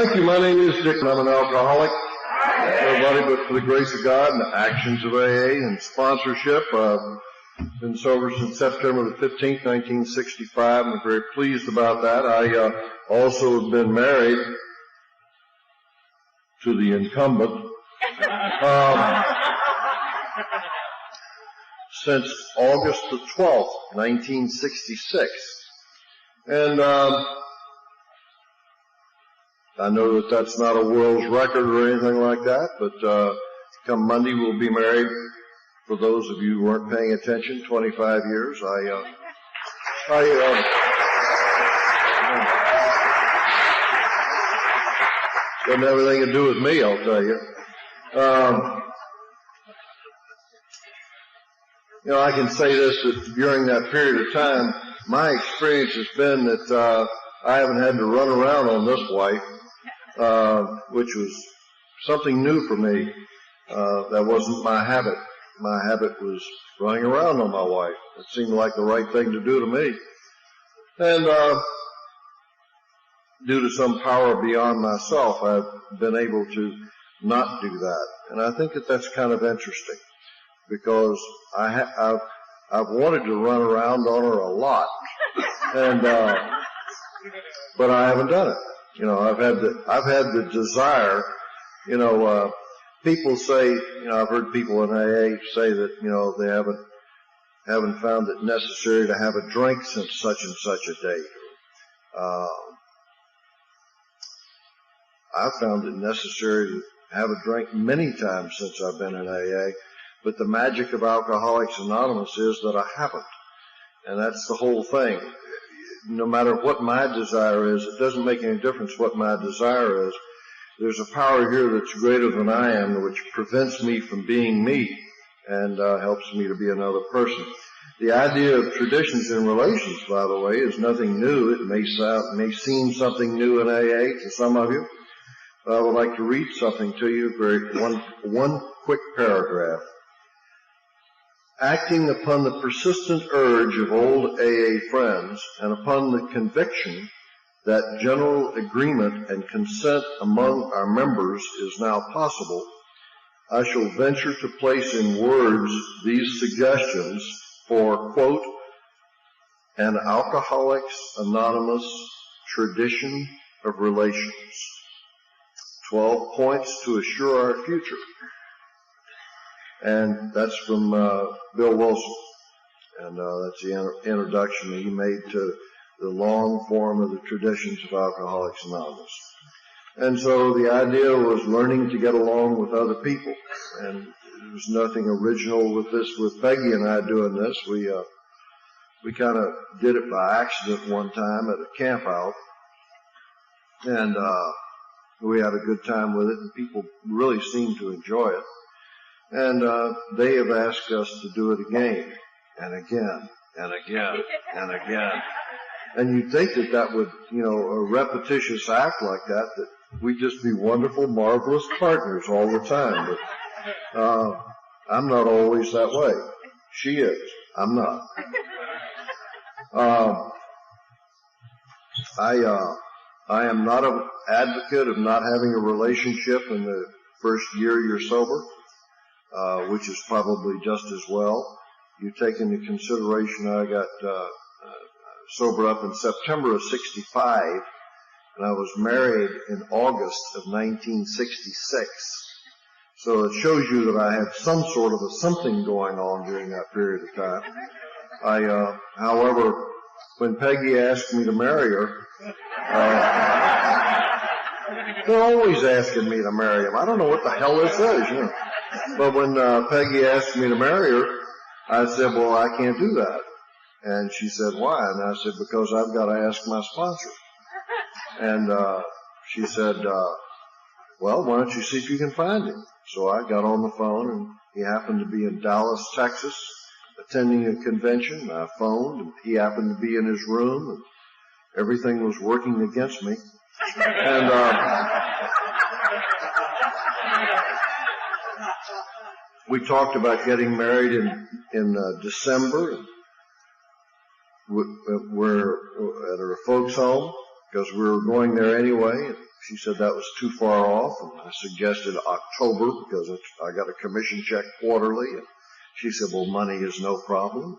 Thank you. My name is Dick, and I'm an alcoholic. Nobody but for the grace of God and the actions of AA and sponsorship. I've been sober since September the 15th, 1965. I'm very pleased about that. I also have been married to the incumbent since August the 12th, 1966. And I know that that's not a world's record or anything like that, but come Monday we'll be married. For those of you who weren't paying attention, 25 years. Doesn't have anything to do with me, I'll tell you. I can say this, that during that period of time, my experience has been that I haven't had to run around on this wife, which was something new for me. That wasn't my habit. My habit was running around on my wife. It seemed like the right thing to do to me. And due to some power beyond myself, I've been able to not do that. And I think that that's kind of interesting, because I've wanted to run around on her a lot, and but I haven't done it. I've had the desire. People say, I've heard people in AA say that they haven't found it necessary to have a drink since such and such a date. I've found it necessary to have a drink many times since I've been in AA, but the magic of Alcoholics Anonymous is that I haven't. And that's the whole thing. No matter what my desire is, it doesn't make any difference what my desire is. There's a power here that's greater than I am, which prevents me from being me and helps me to be another person. The idea of traditions in relations, by the way, is nothing new. It may seem something new in AA to some of you. I would like to read something to you, one quick paragraph. Acting upon the persistent urge of old AA friends and upon the conviction that general agreement and consent among our members is now possible, I shall venture to place in words these suggestions for, quote, an Alcoholics Anonymous tradition of relations. 12 points to assure our future. And that's from Bill Wilson. And that's the introduction that he made to the long form of the traditions of Alcoholics Anonymous. And so the idea was learning to get along with other people. And there's nothing original with this, with Peggy and I doing this. We kind of did it by accident one time at a camp out. And we had a good time with it, and people really seemed to enjoy it. And they have asked us to do it again and again and again and again. And you'd think that would, a repetitious act like that we'd just be wonderful, marvelous partners all the time. But I'm not always that way. She is. I'm not. I am not an advocate of not having a relationship in the first year you're sober, which is probably just as well. You take into consideration I got sobered up in September of 65, and I was married in August of 1966. So it shows you that I had some sort of something going on during that period of time. However, when Peggy asked me to marry her, they're always asking me to marry him. I don't know what the hell this is, But when Peggy asked me to marry her, I said, well, I can't do that. And she said, why? And I said, because I've got to ask my sponsor. And she said, well, why don't you see if you can find him? So I got on the phone, and he happened to be in Dallas, Texas, attending a convention. I phoned, and he happened to be in his room, and everything was working against me. And we talked about getting married in December. We're at our folks' home because we were going there anyway. she said that was too far off, and I suggested October because I got a commission check quarterly. And she said, well, money is no problem.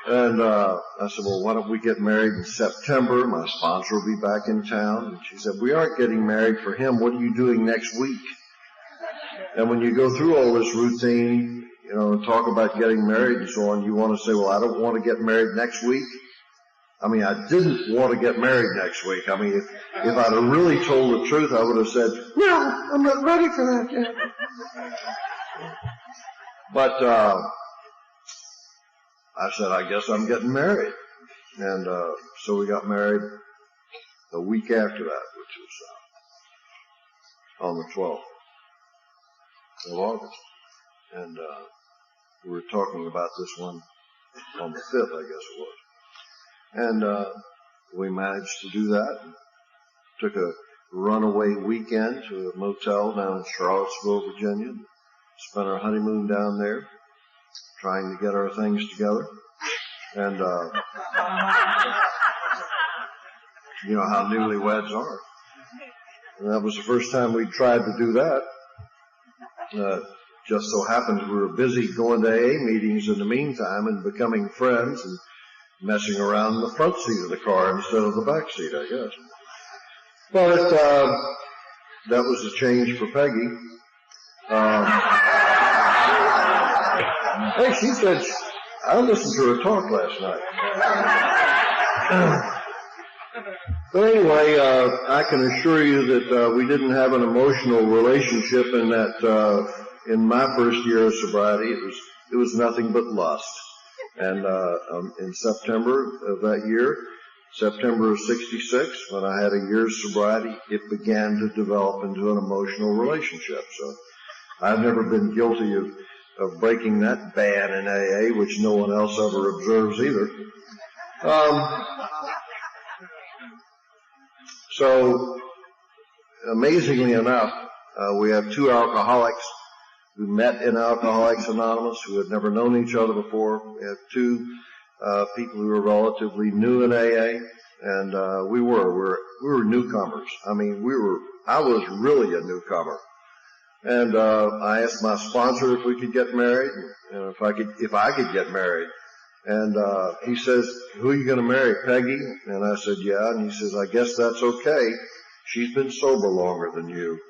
And I said, well, why don't we get married in September? My sponsor will be back in town. And she said, we aren't getting married for him. What are you doing next week? And when you go through all this routine, you know, and talk about getting married and so on, you want to say, well, I don't want to get married next week. I mean, I didn't want to get married next week. I mean, if I'd have really told the truth, I would have said, no, I'm not ready for that yet. But I said, I guess I'm getting married. And so we got married a week after that, which was on the 12th of August. And we were talking about this one on the 5th, I guess it was. And we managed to do that. Took a runaway weekend to a motel down in Charlottesville, Virginia. Spent our honeymoon down there, trying to get our things together. And you know how newlyweds are. And that was the first time we tried to do that. Just so happened we were busy going to AA meetings in the meantime and becoming friends and messing around in the front seat of the car instead of the back seat, I guess. But that was a change for Peggy. Hey, she said, I listened to her talk last night. But anyway, I can assure you that we didn't have an emotional relationship in that in my first year of sobriety. It was nothing but lust. And in September of that year, September of '66, when I had a year's sobriety, it began to develop into an emotional relationship. So I've never been guilty of breaking that ban in AA, which no one else ever observes either. So amazingly enough, we have two alcoholics who met in Alcoholics Anonymous who had never known each other before. We have two people who were relatively new in AA, and we were newcomers. I mean, I was really a newcomer. And I asked my sponsor if we could get married, and if I could get married. And he says, who are you going to marry, Peggy? And I said, yeah. And he says, I guess that's okay. She's been sober longer than you.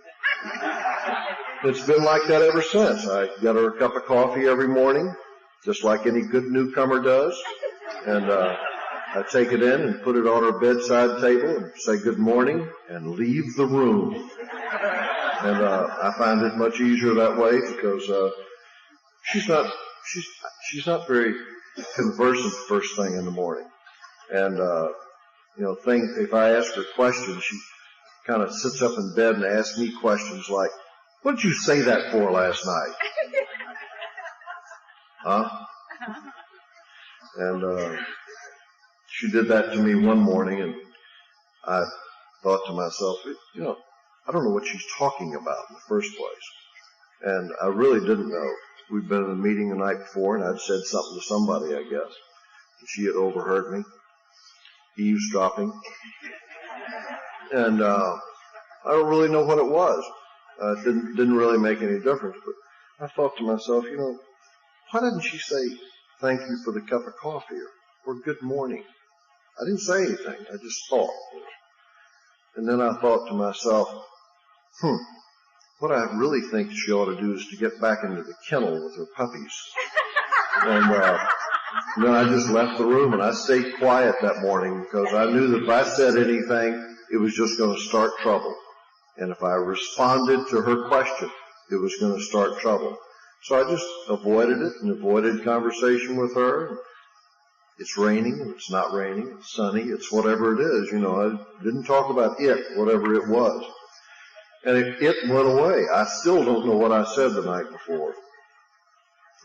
It's been like that ever since. I get her a cup of coffee every morning, just like any good newcomer does. And I take it in and put it on her bedside table and say good morning and leave the room. And I find it much easier that way because she's not very conversant first thing in the morning. And if I ask her questions, she kind of sits up in bed and asks me questions like, what did you say that for last night? Huh? And she did that to me one morning, and I thought to myself, I don't know what she's talking about in the first place. And I really didn't know. We'd been in a meeting the night before, and I'd said something to somebody, I guess. And she had overheard me, eavesdropping. And I don't really know what it was. It didn't really make any difference. But I thought to myself, why didn't she say thank you for the cup of coffee or good morning? I didn't say anything. I just thought. And then I thought to myself, what I really think she ought to do is to get back into the kennel with her puppies. And then I just left the room, and I stayed quiet that morning because I knew that if I said anything, it was just going to start trouble. And if I responded to her question, it was going to start trouble. So I just avoided it and avoided conversation with her. It's raining, it's not raining, it's sunny, it's whatever it is. I didn't talk about it, whatever it was. And it went away. I still don't know what I said the night before.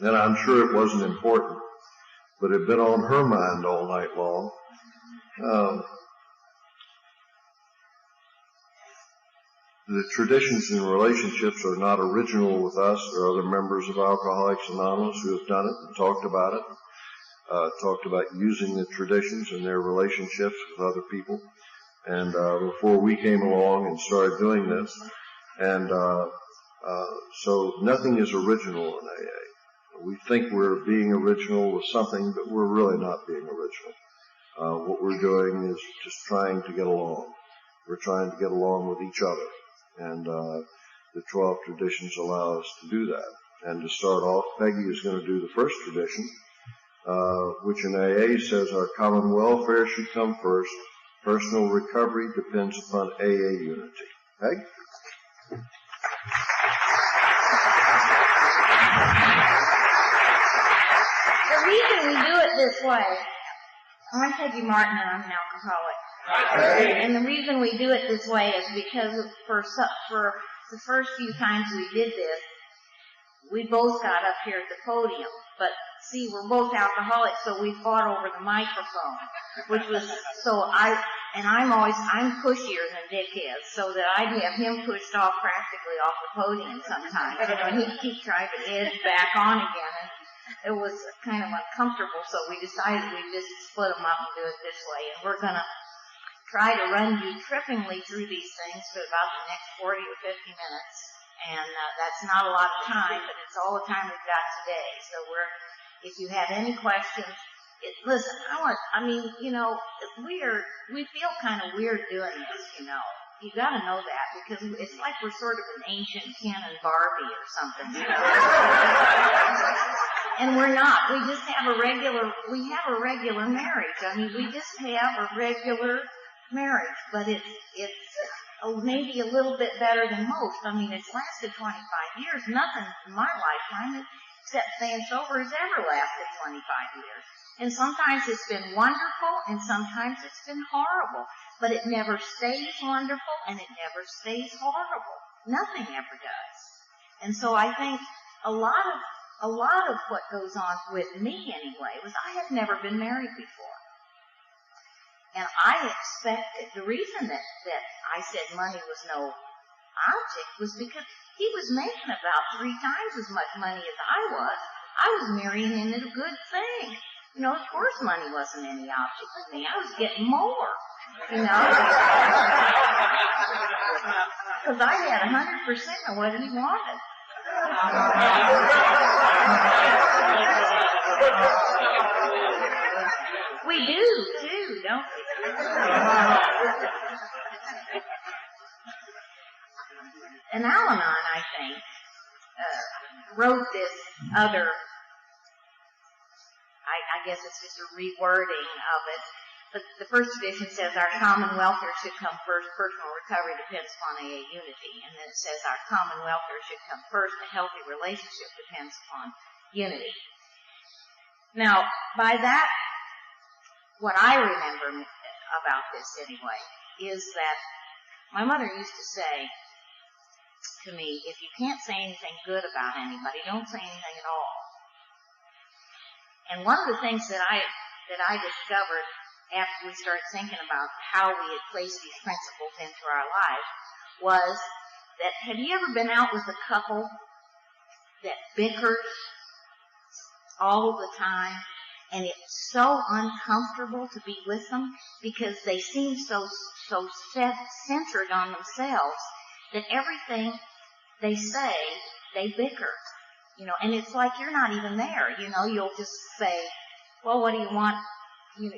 And I'm sure it wasn't important, but it had been on her mind all night long. The traditions and relationships are not original with us. There are other members of Alcoholics Anonymous who have done it and talked about it, talked about using the traditions in their relationships with other people. and before we came along and started doing this. And so nothing is original in AA. We think we're being original with something, but we're really not being original. What we're doing is just trying to get along. We're trying to get along with each other. And the 12 traditions allow us to do that. And to start off, Peggy is going to do the first tradition, which in AA says our common welfare should come first. Personal recovery depends upon AA unity. Peg? The reason we do it this way, I'm Peggy Martin and I'm an alcoholic. And the reason we do it this way is because for the first few times we did this, we both got up here at the podium. But see, we're both alcoholics, so we fought over the microphone, which was, I'm pushier than Dick is, so that I'd have him pushed off practically off the podium sometimes, and he'd keep trying to edge back on again, and it was kind of uncomfortable, so we decided we'd just split them up and do it this way, and we're gonna try to run you trippingly through these things for about the next 40 or 50 minutes. And that's not a lot of time, but it's all the time we've got today. So if you have any questions, listen, we feel kind of weird doing this, You gotta know that, because it's like we're sort of an ancient Ken and Barbie or something, And we're not. We just have a regular marriage. We just have a regular marriage, but it's maybe a little bit better than most. It's lasted 25 years. Nothing in my lifetime, except staying sober, has ever lasted 25 years. And sometimes it's been wonderful, and sometimes it's been horrible. But it never stays wonderful, and it never stays horrible. Nothing ever does. And so I think a lot of what goes on with me anyway was I had never been married before. And I expected, the reason that I said money was no object was because he was making about 3 times as much money as I was. I was marrying into a good thing. Of course money wasn't any object with me. I was getting more, Because I had 100% of what he wanted. We do, too, don't we? And Al-Anon, I think, wrote this other, I guess it's just a rewording of it, but the first edition says our common welfare should come first, personal recovery depends upon AA unity, and then it says our common welfare should come first, a healthy relationship depends upon unity. Now, by that, what I remember about this anyway is that my mother used to say to me, if you can't say anything good about anybody, don't say anything at all. And one of the things that I discovered after we started thinking about how we had placed these principles into our lives was that, have you ever been out with a couple that bickers all the time, and it's so uncomfortable to be with them because they seem so centered on themselves that everything they say, they bicker, and it's like you're not even there, you'll just say, well, what do you want? Do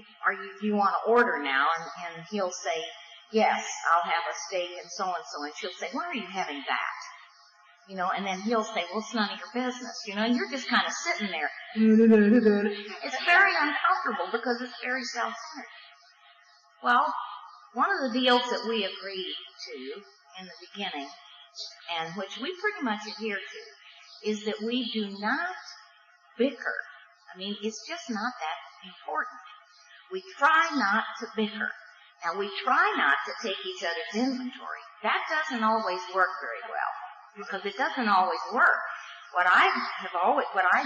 you want to order now? And he'll say, yes, I'll have a steak and so, and she'll say, why are you having that? And then he'll say, well, it's none of your business, and you're just kind of sitting there. It's very uncomfortable because it's very self-centered. Well, one of the deals that we agreed to in the beginning, and which we pretty much adhere to, is that we do not bicker. It's just not that important. We try not to bicker. Now, we try not to take each other's inventory. That doesn't always work very well, because it doesn't always work. What I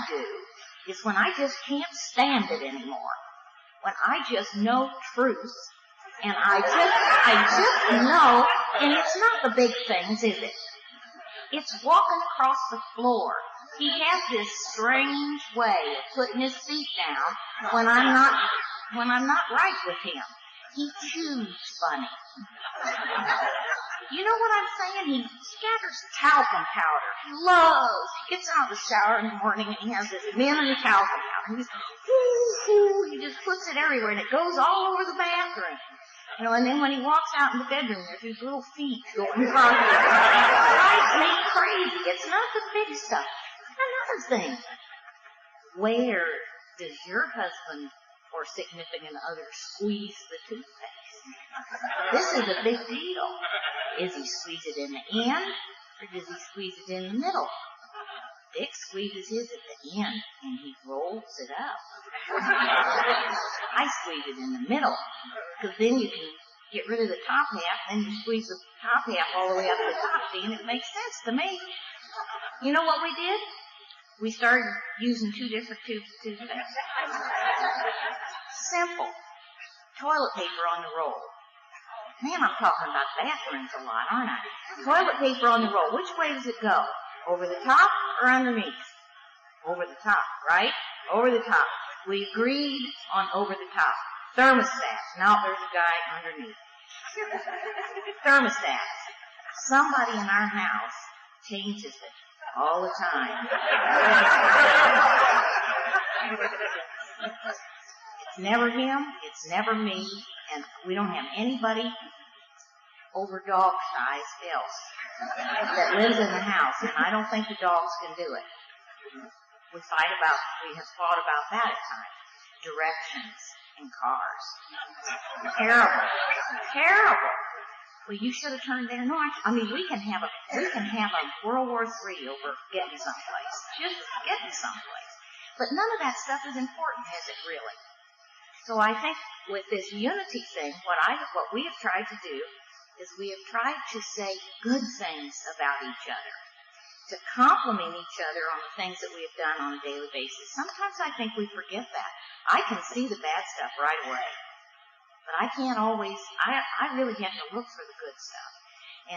do is when I just can't stand it anymore, when I just know truth, and I just know, and it's not the big things, is it? It's walking across the floor. He has this strange way of putting his feet down when I'm not right with him. He chews funny. You know what I'm saying? He scatters talcum powder. He gets out of the shower in the morning and he has this mint talcum powder. He just puts it everywhere and it goes all over the bathroom. You know, and then when he walks out in the bedroom, there's these little feet going across it. It drives me crazy. It's not the big stuff. Another thing. Where does your husband or significant other squeeze the toothpaste? This is a big deal. Is he squeeze it in the end, or does he squeeze it in the middle? Dick squeezes his at the end, and he rolls it up. I squeeze it in the middle, because then you can get rid of the top half, and you squeeze the top half all the way up to the top. See, and it makes sense to me. You know what we did? We started using 2 different tubes of toothpaste. Simple. Toilet paper on the roll. Man, I'm talking about bathrooms a lot, aren't I? Toilet paper on the roll. Which way does it go? Over the top or underneath? Over the top, right? Over the top. We agreed on over the top. Thermostats. Now there's a guy underneath. Thermostats. Somebody in our house changes it all the time. It's never him, it's never me, and we don't have anybody over dog size else that lives in the house, and I don't think the dogs can do it. We have fought about that at times. Directions in cars. Terrible. Terrible. Well, you should have turned there. No, I mean, we can have a World War III over getting someplace. Just getting someplace. But none of that stuff is important, is it really? So I think with this unity thing, what we have tried to do is we have tried to say good things about each other, to compliment each other on the things that we have done on a daily basis. Sometimes I think we forget that. I can see the bad stuff right away, but I can't always, I really have to look for the good stuff.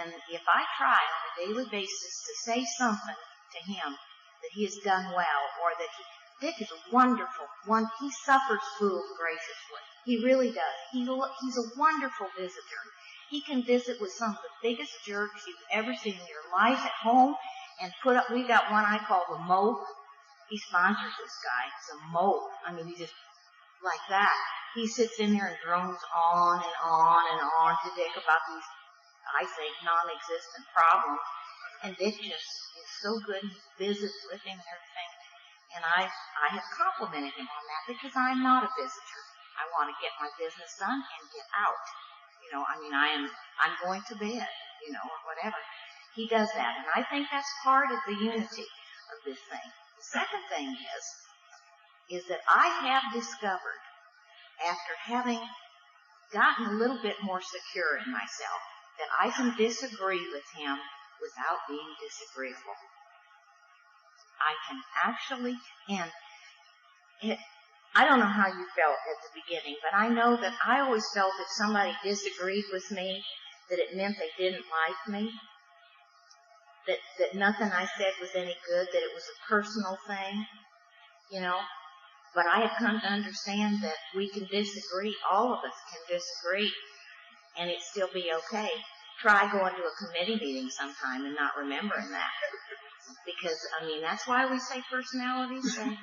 And if I try on a daily basis to say something to him that he has done well, or that Dick is wonderful. He suffers fools graciously. He really does. He's a wonderful visitor. He can visit with some of the biggest jerks you've ever seen in your life at home and put up, we got one I call the mope. He sponsors this guy. It's a mope. I mean, he just, like that. He sits in there and drones on and on and on to Dick about these, I think, non-existent problems. And Dick just is so good. He visits with him and everything. And I have complimented him on that because I'm not a visitor. I want to get my business done and get out. You know, I mean, I'm going to bed, you know, or whatever. He does that. And I think that's part of the unity of this thing. The second thing is that I have discovered, after having gotten a little bit more secure in myself, that I can disagree with him without being disagreeable. I can actually, and I don't know how you felt at the beginning, but I know that I always felt if somebody disagreed with me, that it meant they didn't like me, that nothing I said was any good, that it was a personal thing, you know. But I have come to understand that we can disagree, all of us can disagree, and it still be okay. Try going to a committee meeting sometime and not remembering that. Because, I mean, that's why we say personalities and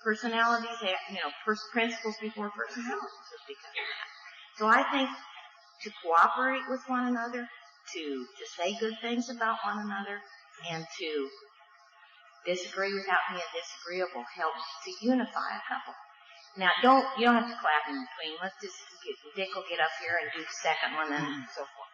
personalities, you know, principles before personalities is because of that. So I think to cooperate with one another, to say good things about one another, and to disagree without being disagreeable helps to unify a couple. Now, you don't have to clap in between. Let's just Dick will get up here and do the second one and so forth.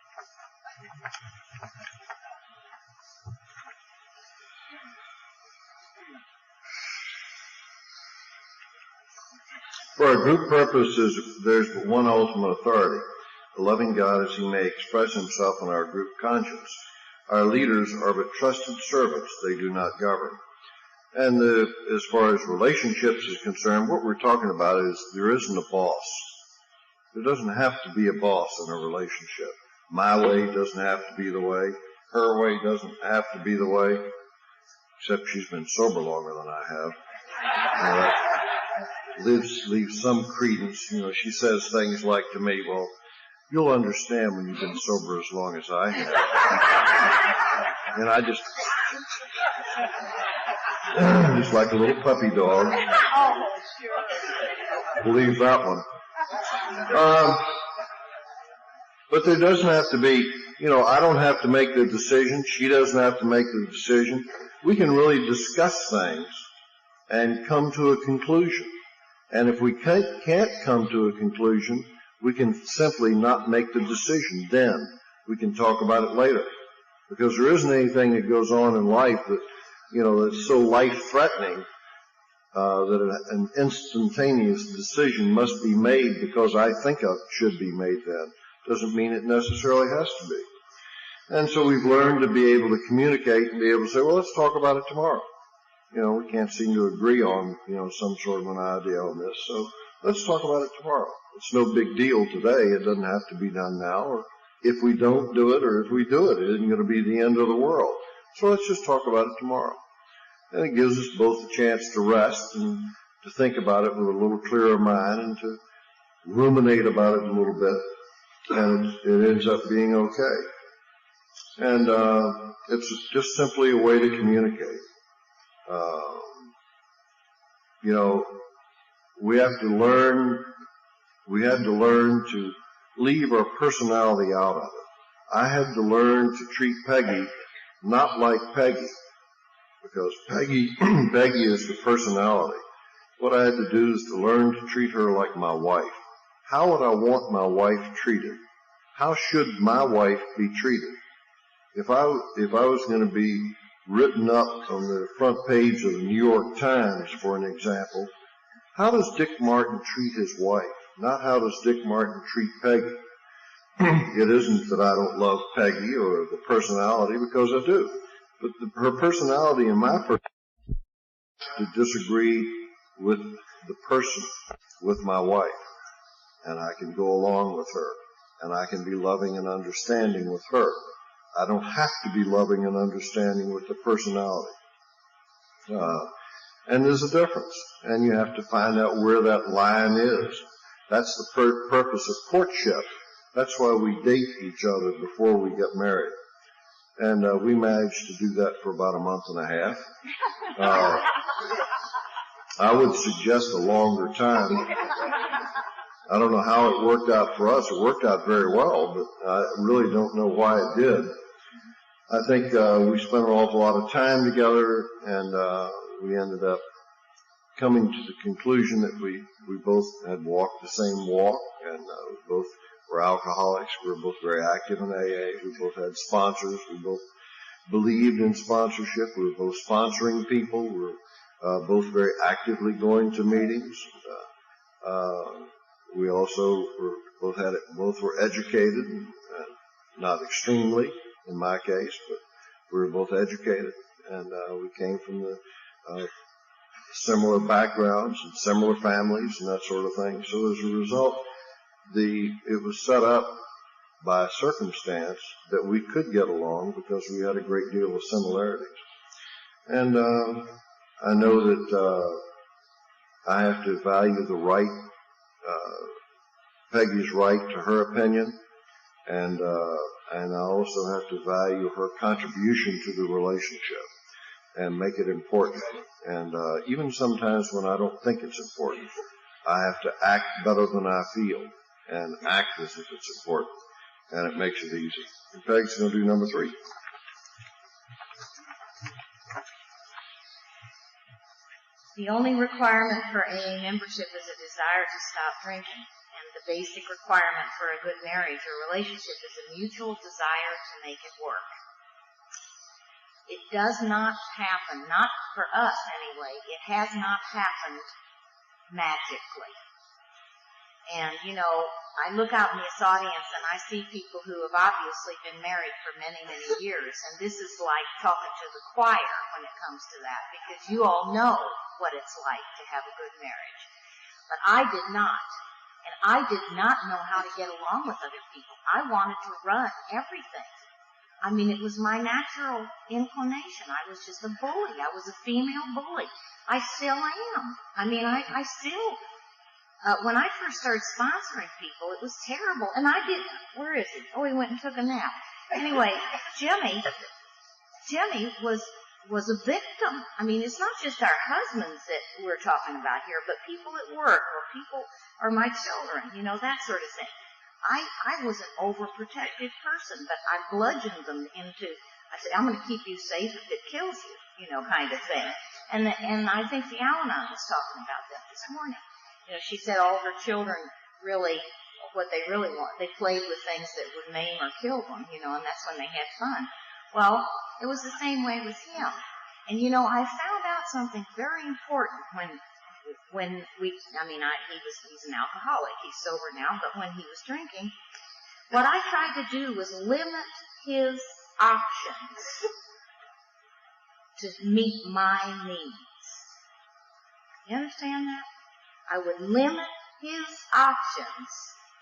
For our group purposes, there's but one ultimate authority, a loving God as he may express himself in our group conscience. Our leaders are but trusted servants, they do not govern. And as far as relationships is concerned, what we're talking about is there isn't a boss. There doesn't have to be a boss in a relationship. My way doesn't have to be the way. Her way doesn't have to be the way. Except she's been sober longer than I have. leaves some credence. You know, she says things like to me, well, you'll understand when you've been sober as long as I have. And I just like a little puppy dog, believe that one. But there doesn't have to be, you know, I don't have to make the decision. She doesn't have to make the decision. We can really discuss things and come to a conclusion. And if we can't come to a conclusion, we can simply not make the decision then. We can talk about it later. Because there isn't anything that goes on in life that, you know, that's so life-threatening that an instantaneous decision must be made because I think it should be made then. Doesn't mean it necessarily has to be. And so we've learned to be able to communicate and be able to say, well, let's talk about it tomorrow. You know, we can't seem to agree on, you know, some sort of an idea on this, so let's talk about it tomorrow. It's no big deal today. It doesn't have to be done now. Or if we don't do it, or if we do it, it isn't going to be the end of the world. So let's just talk about it tomorrow. And it gives us both a chance to rest and to think about it with a little clearer mind and to ruminate about it a little bit. And it ends up being okay. And it's just simply a way to communicate. You know, we had to learn to leave our personality out of it. I had to learn to treat Peggy not like Peggy, because Peggy is the personality. What I had to do is to learn to treat her like my wife. How would I want my wife treated? How should my wife be treated? If I was going to be written up on the front page of the New York Times, for an example, how does Dick Martin treat his wife? Not how does Dick Martin treat Peggy. It isn't that I don't love Peggy or the personality, because I do. But her personality and my personality to disagree with the person, with my wife. And I can go along with her. And I can be loving and understanding with her. I don't have to be loving and understanding with the personality. And there's a difference. And you have to find out where that line is. That's the purpose of courtship. That's why we date each other before we get married. And we managed to do that for about a month and a half. I would suggest a longer time. I don't know how it worked out for us. It worked out very well, but I really don't know why it did. I think we spent an awful lot of time together, and we ended up coming to the conclusion that we both had walked the same walk, and we both were alcoholics. We were both very active in AA. We both had sponsors. We both believed in sponsorship. We were both sponsoring people. We were both very actively going to meetings. We also both were educated, not extremely in my case, but we were both educated, and we came from the similar backgrounds and similar families and that sort of thing. So as a result, it was set up by circumstance that we could get along because we had a great deal of similarities. And I know that I have to value the right, Peggy's right to her opinion, and I also have to value her contribution to the relationship and make it important. And even sometimes when I don't think it's important, I have to act better than I feel and act as if it's important, and it makes it easy. And Peg's going to do number 3. The only requirement for AA membership is a desire to stop drinking, and the basic requirement for a good marriage or relationship is a mutual desire to make it work. It does not happen, not for us anyway, it has not happened magically. And, you know, I look out in this audience and I see people who have obviously been married for many, many years, and this is like talking to the choir when it comes to that, because you all know what it's like to have a good marriage. But I did not. And I did not know how to get along with other people. I wanted to run everything. I mean, it was my natural inclination. I was just a bully. I was a female bully. I still am. I mean, I still, when I first started sponsoring people, it was terrible. And I did, where is he? Oh, he went and took a nap. Anyway, Jimmy was a victim. I mean, it's not just our husbands that we're talking about here, but people at work or my children, you know, that sort of thing. I was an overprotective person, but I bludgeoned them into, I said, I'm going to keep you safe if it kills you, you know, kind of thing. And I think the Al-Anon was talking about that this morning. You know, she said all of her children really, what they really want, they played with things that would maim or kill them, you know, and that's when they had fun. Well, it was the same way with him. And, you know, I found out something very important he's an alcoholic. He's sober now, but when he was drinking, what I tried to do was limit his options to meet my needs. You understand that? I would limit his options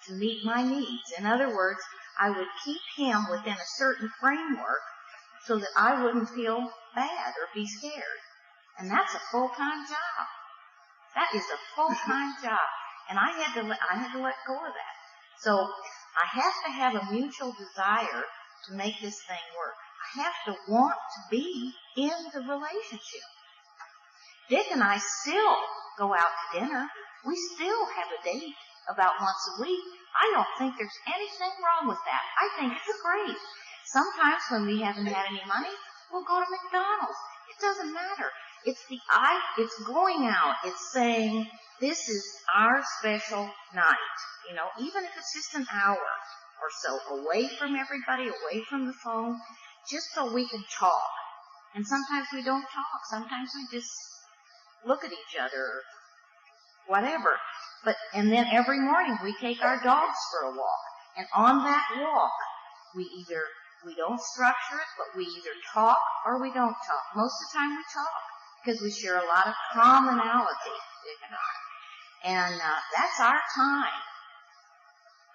to meet my needs. In other words, I would keep him within a certain framework so that I wouldn't feel bad or be scared. And that's a full-time job. That is a full-time job. And I had to let go of that. So I have to have a mutual desire to make this thing work. I have to want to be in the relationship. Dick and I still go out to dinner. We still have a date about once a week. I don't think there's anything wrong with that. I think it's great. Sometimes when we haven't had any money, we'll go to McDonald's. It doesn't matter. It's going out. It's saying, this is our special night. You know, even if it's just an hour or so away from everybody, away from the phone, just so we can talk. And sometimes we don't talk. Sometimes we just look at each other or whatever. And then every morning we take our dogs for a walk. And on that walk, we don't structure it, but we either talk or we don't talk. Most of the time we talk because we share a lot of commonality, Dick and I. And that's our time.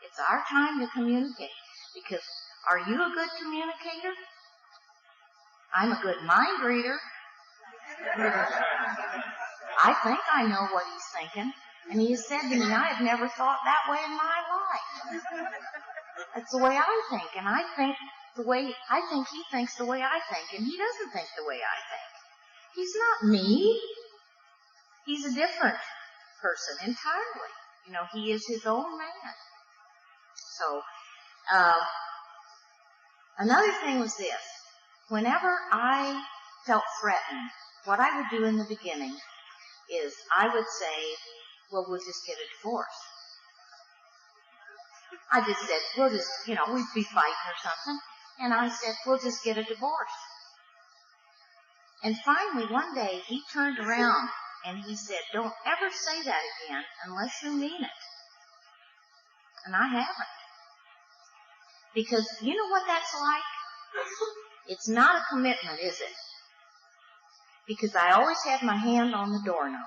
It's our time to communicate. Because are you a good communicator? I'm a good mind reader. I think I know what he's thinking. And he said to me, I have never thought that way in my life. That's the way I think. And I think he thinks the way I think. And he doesn't think the way I think. He's not me. He's a different person entirely. You know, he is his own man. So, another thing was this. Whenever I felt threatened, what I would do in the beginning is I would say, well, we'll just get a divorce. I just said, we'd be fighting or something. And I said, we'll just get a divorce. And finally, one day, he turned around and he said, don't ever say that again unless you mean it. And I haven't. Because you know what that's like? It's not a commitment, is it? Because I always had my hand on the doorknob.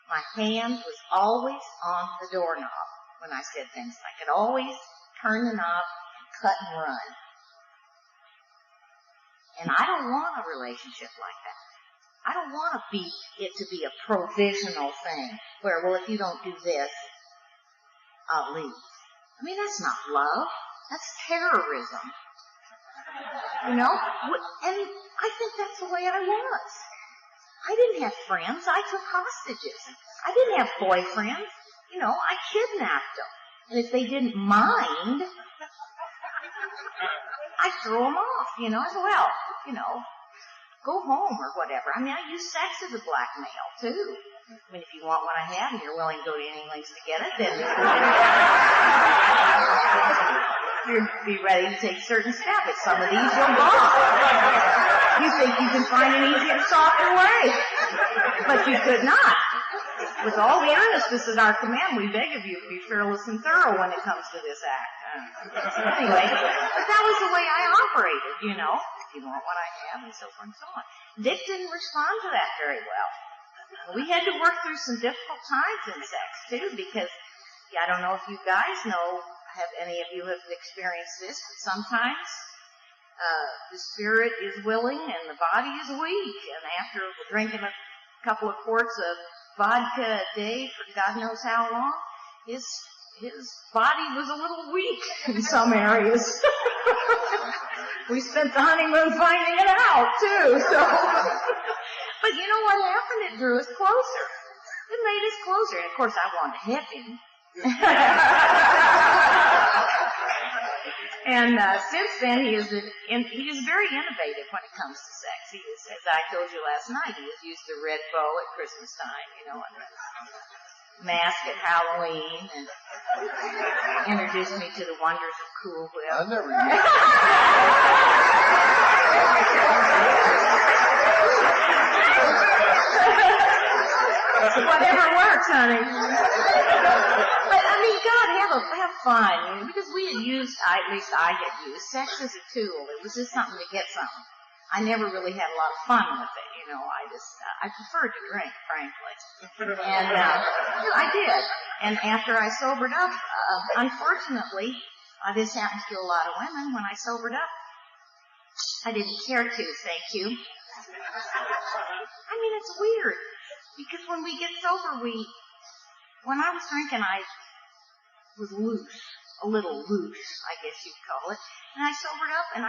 My hand was always on the doorknob when I said things. I could always turn the knob, cut and run. And I don't want a relationship like that. I don't want it to be a provisional thing where, well, if you don't do this, I'll leave. I mean, that's not love. That's terrorism. You know? And I think that's the way I was. I didn't have friends. I took hostages. I didn't have boyfriends. You know, I kidnapped them. And if they didn't mind, I threw them off. You know, I said, well, go home or whatever. I mean, I use sex as a blackmail, too. I mean, if you want what I have and you're willing to go to any lengths to get it, then you'd be ready to take certain steps. At some of these, you'll go. You think you can find an easier, softer way. But you could not. With all the earnestness at our command, we beg of you to be fearless and thorough when it comes to this act. Anyway, but that was the way I operated, you know. If you want what I have, and so forth and so on. Dick didn't respond to that very well. We had to work through some difficult times in sex, too, because I don't know if you guys know, have any of you have experienced this, but sometimes The spirit is willing and the body is weak. And after drinking a couple of quarts of vodka a day for God knows how long, his body was a little weak in some areas. We spent the honeymoon finding it out, too. So, but you know what happened? It drew us closer. It made us closer. And, of course, I wanted to hit him. And since then, he is very innovative when it comes to sex. He is, as I told you last night, he has used the red bow at Christmas time, you know, and the mask at Halloween, and introduced me to the wonders of Cool Whip. I never used Whatever works, honey. But I mean, God, have fun, you know, because we had used, at least I had used sex as a tool. It was just something to get something. I never really had a lot of fun with it, you know. I preferred to drink, frankly, and I did. And after I sobered up, unfortunately, this happens to a lot of women. When I sobered up, I didn't care to. Thank you. I mean, it's weird. Because when we get sober, when I was drinking, I was loose, a little loose, I guess you'd call it. And I sobered up, and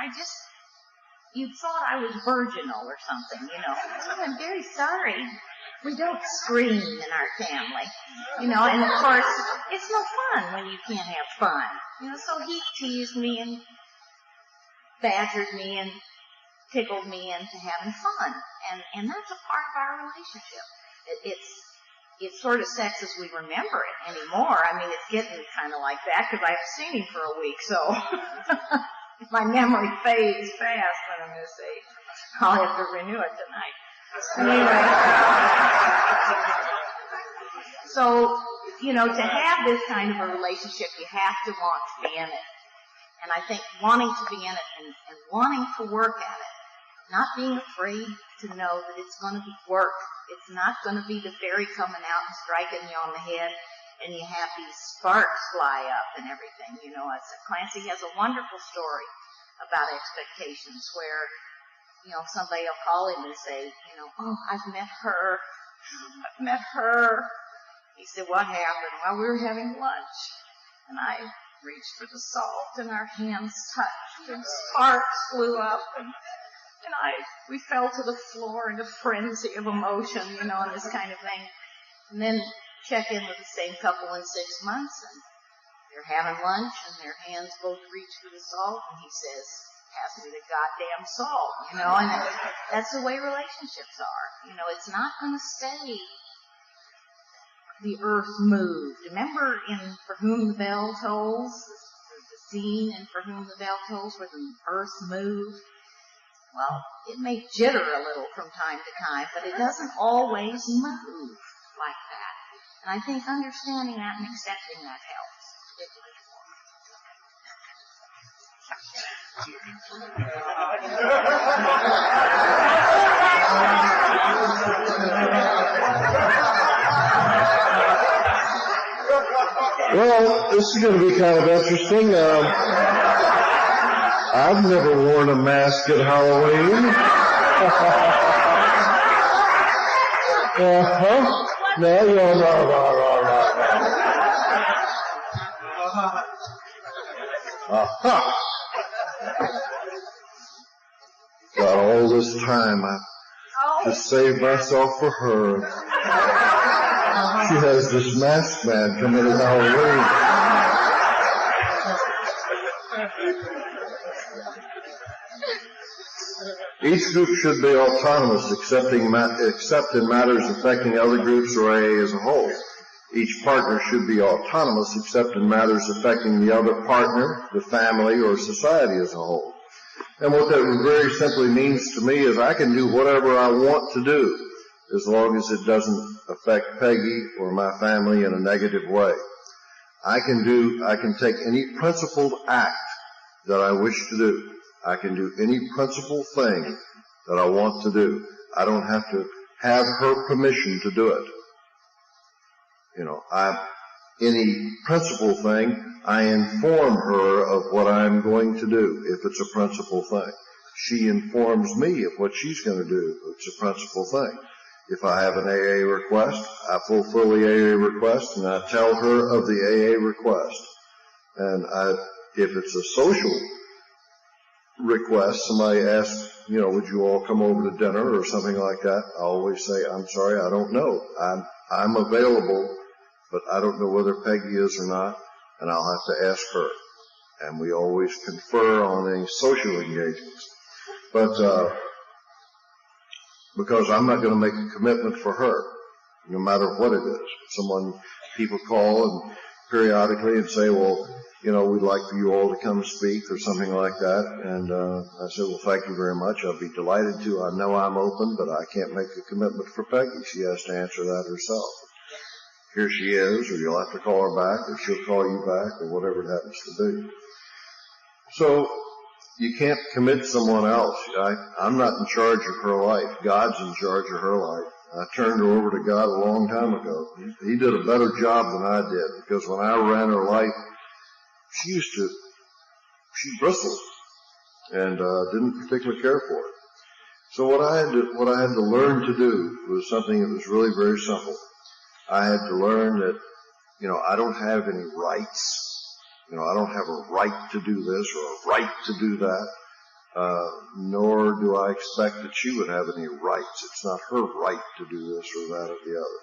you thought I was virginal or something, you know. Oh, I'm very sorry. We don't scream in our family, you know. And of course, it's no fun when you can't have fun, you know. So he teased me and badgered me and tickled me into having fun, and that's a part of our relationship. It's sort of sex as we remember it anymore. I mean, it's getting kind of like that because I haven't seen him for a week, so my memory fades fast when I'm this age. I'll have to renew it tonight. Anyway, so, you know, to have this kind of a relationship, you have to want to be in it. And I think wanting to be in it and wanting to work at it, not being afraid to know that it's going to be work. It's not going to be the fairy coming out and striking you on the head and you have these sparks fly up and everything. You know, Clancy has a wonderful story about expectations where, you know, somebody will call him and say, you know, oh, I've met her. I've met her. He said, what happened? Well, we were having lunch and I reached for the salt and our hands touched and sparks flew up and we fell to the floor in a frenzy of emotion, you know, and this kind of thing. And then check in with the same couple in 6 months, and they're having lunch, and their hands both reach for the salt, and he says, pass me the goddamn salt, you know, and that's the way relationships are. You know, it's not going to stay the earth moved. Remember in For Whom the Bell Tolls, the scene in For Whom the Bell Tolls where the earth moved? Well, it may jitter a little from time to time, but it doesn't always move like that. And I think understanding that and accepting that helps. Well, this is going to be kind of interesting. I've never worn a mask at Halloween. No. Got all this time to save myself for her. She has this masked man coming at Halloween. Each group should be autonomous, except in matters affecting other groups or AA as a whole. Each partner should be autonomous, except in matters affecting the other partner, the family, or society as a whole. And what that very simply means to me is I can do whatever I want to do, as long as it doesn't affect Peggy or my family in a negative way. I can take any principled act that I wish to do. I can do any principled thing that I want to do. I don't have to have her permission to do it. You know, any principled thing I inform her of what I'm going to do if it's a principal thing. She informs me of what she's going to do if it's a principal thing. If I have an AA request, I fulfill the AA request, and I tell her of the AA request. And if it's a social request, somebody asks, would you all come over to dinner or something like that, I always say, I'm sorry, I don't know. I'm available, but I don't know whether Peggy is or not, and I'll have to ask her. And we always confer on any social engagements. But because I'm not going to make a commitment for her, no matter what it is. People call and periodically and say, well, we'd like for you all to come speak or something like that. And I said, well, thank you very much. I'll be delighted to. I know I'm open, but I can't make a commitment for Peggy. She has to answer that herself. Here she is, or you'll have to call her back, or she'll call you back, or whatever it happens to be. So you can't commit someone else. I'm not in charge of her life. God's in charge of her life. I turned her over to God a long time ago. He did a better job than I did, because when I ran her life, she bristled and didn't particularly care for it. So what I had to learn to do was something that was really very simple. I had to learn that, I don't have any rights. I don't have a right to do this or a right to do that, nor do I expect that she would have any rights. It's not her right to do this or that or the other.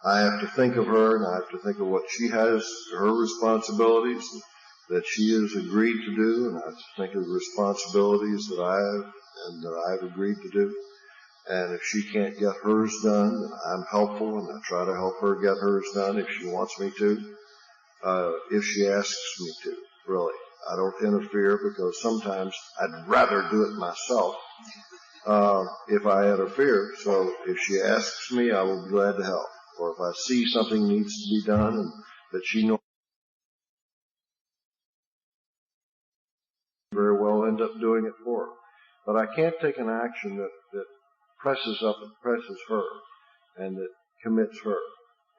I have to think of her, and I have to think of what she has, her responsibilities that she has agreed to do, and I have to think of the responsibilities that I have and that I have agreed to do. And if she can't get hers done, then I'm helpful, and I try to help her get hers done if she wants me to. If she asks me to, really. I don't interfere, because sometimes I'd rather do it myself if I interfere. So if she asks me, I will be glad to help. Or if I see something needs to be done and that she knows, very well end up doing it for her. But I can't take an action that presses up and presses her and that commits her.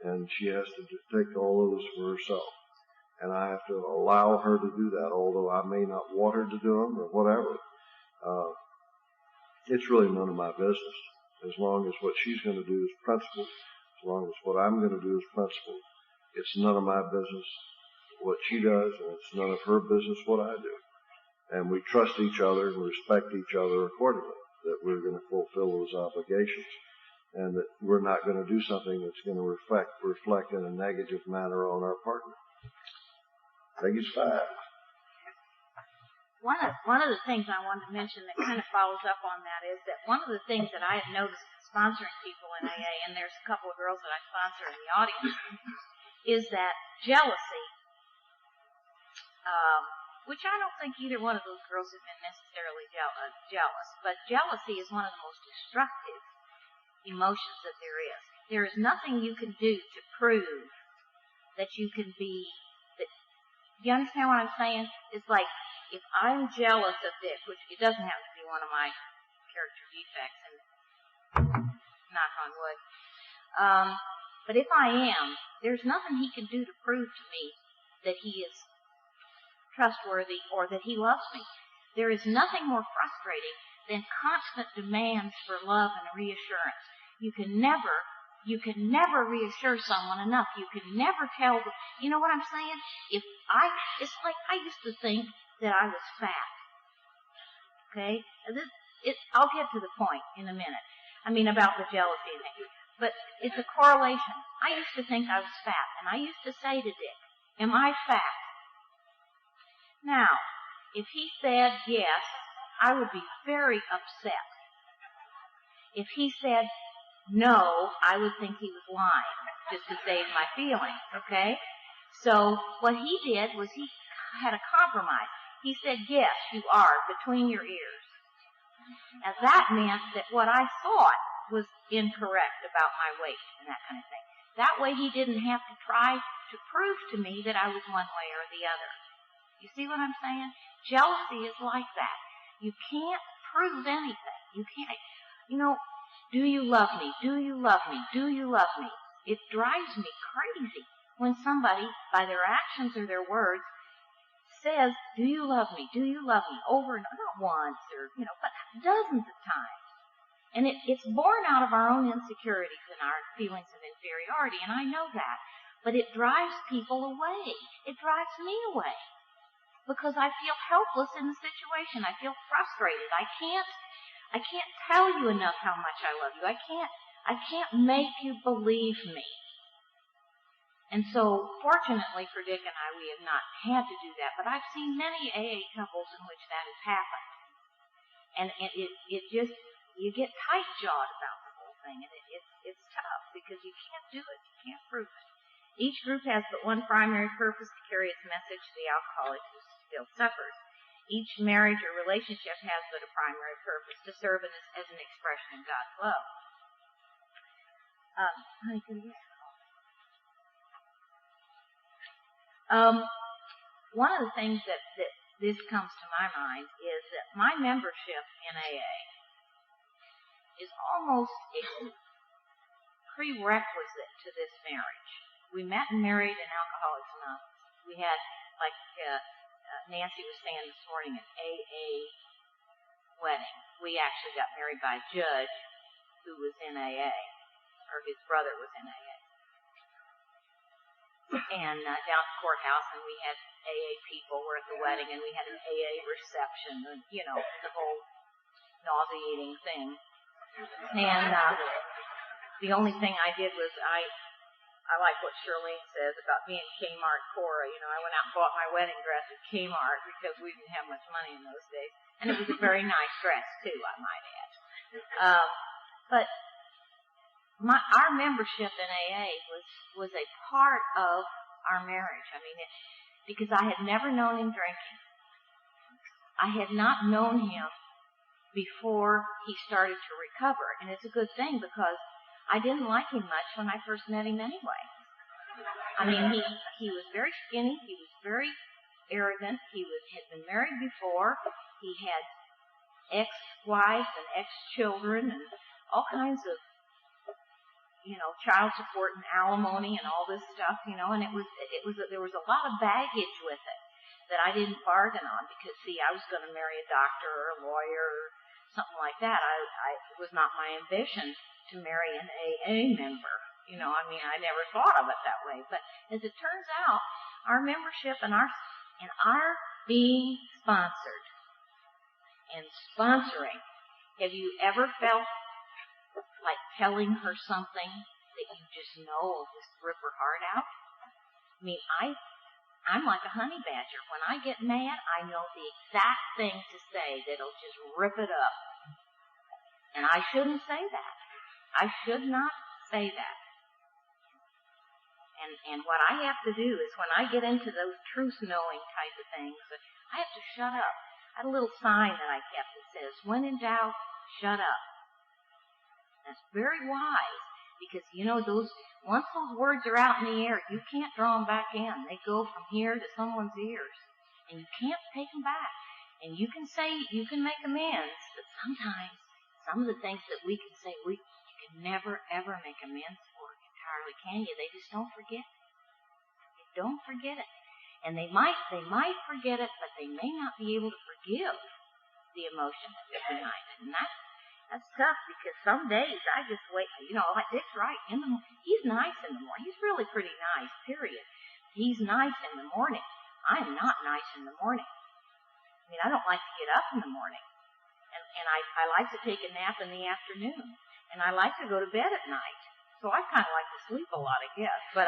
And she has to take all those for herself. And I have to allow her to do that, although I may not want her to do them or whatever. It's really none of my business. As long as what she's going to do is principle, as long as what I'm going to do is principle, it's none of my business what she does, and it's none of her business what I do. And we trust each other and respect each other accordingly, that we're going to fulfill those obligations, and that we're not going to do something that's going to reflect in a negative manner on our partner. Peggy's 5. One of the things I wanted to mention that kind of follows up on that is that one of the things that I have noticed sponsoring people in AA, and there's a couple of girls that I sponsor in the audience, is that jealousy, which I don't think either one of those girls have been necessarily jealous, but jealousy is one of the most destructive emotions that there is. There is nothing you can do to prove that you can be, you understand what I'm saying? It's like, if I'm jealous of Dick, which it doesn't have to be one of my character defects, and knock on wood, but if I am, there's nothing he can do to prove to me that he is trustworthy or that he loves me. There is nothing more frustrating than constant demands for love and reassurance. You can never reassure someone enough. You can never tell them, you know what I'm saying? It's like I used to think that I was fat. Okay? I'll get to the point in a minute. I mean, about the jealousy thing. But it's a correlation. I used to think I was fat, and I used to say to Dick, am I fat? Now, if he said yes, I would be very upset. If he said no, I would think he was lying, just to save my feelings, okay? So what he did was he had a compromise. He said, yes, you are, between your ears. Now that meant that what I thought was incorrect about my weight and that kind of thing. That way he didn't have to try to prove to me that I was one way or the other. You see what I'm saying? Jealousy is like that. You can't prove anything. You can't, do you love me? Do you love me? Do you love me? It drives me crazy. when somebody, by their actions or their words, says, do you love me? Do you love me? Over and over, not once or, but dozens of times. And it's born out of our own insecurities and our feelings of inferiority, and I know that. But it drives people away. It drives me away. Because I feel helpless in the situation. I feel frustrated. I can't tell you enough how much I love you. I can't make you believe me. And so, fortunately for Dick and I, we have not had to do that. But I've seen many AA couples in which that has happened. And it just, you get tight-jawed about the whole thing. And it's tough because you can't do it. You can't prove it. Each group has but one primary purpose, to carry its message to the alcoholic who still suffers. Each marriage or relationship has but a primary purpose, to serve as an expression of God's love. One of the things that this comes to my mind is that my membership in AA is almost a prerequisite to this marriage. We met and married in Alcoholics Anonymous. We had, like Nancy was saying this morning, an AA wedding. We actually got married by a judge who was in AA, or his brother was in AA. And down at the courthouse, and we had AA people were at the wedding, and we had an AA reception, and, the whole nauseating thing. And the only thing I did was I like what Shirlene says about being Kmart Cora. I went out and bought my wedding dress at Kmart because we didn't have much money in those days. And it was a very nice dress, too, I might add. But our membership in AA was a part of our marriage. I mean, because I had never known him drinking. I had not known him before he started to recover. And it's a good thing because I didn't like him much when I first met him anyway. I mean, he was very skinny. He was very arrogant. He had been married before. He had ex-wives and ex-children and all kinds of, child support and alimony and all this stuff, and there was a lot of baggage with it that I didn't bargain on because, see, I was going to marry a doctor or a lawyer or something like that. It was not my ambition to marry an AA member. I never thought of it that way. But as it turns out, our membership and our being sponsored and sponsoring, have you ever felt like telling her something that you just know will just rip her heart out? I mean, I'm like a honey badger. When I get mad, I know the exact thing to say that'll just rip it up. And I shouldn't say that. I should not say that. And what I have to do is when I get into those truth-knowing type of things, I have to shut up. I had a little sign that I kept that says, when in doubt, shut up. That's very wise because, once those words are out in the air, you can't draw them back in. They go from here to someone's ears, and you can't take them back. And you can make amends, but sometimes some of the things that we can say, you can never, ever make amends for entirely, can you? They just don't forget it. They don't forget it. And they might forget it, but they may not be able to forgive the emotion that's behind it. And that's tough because some days I just wait, like Dick's right. He's nice in the morning. He's really pretty nice, period. He's nice in the morning. I'm not nice in the morning. I mean, I don't like to get up in the morning. And I like to take a nap in the afternoon. And I like to go to bed at night. So I kind of like to sleep a lot, I guess. But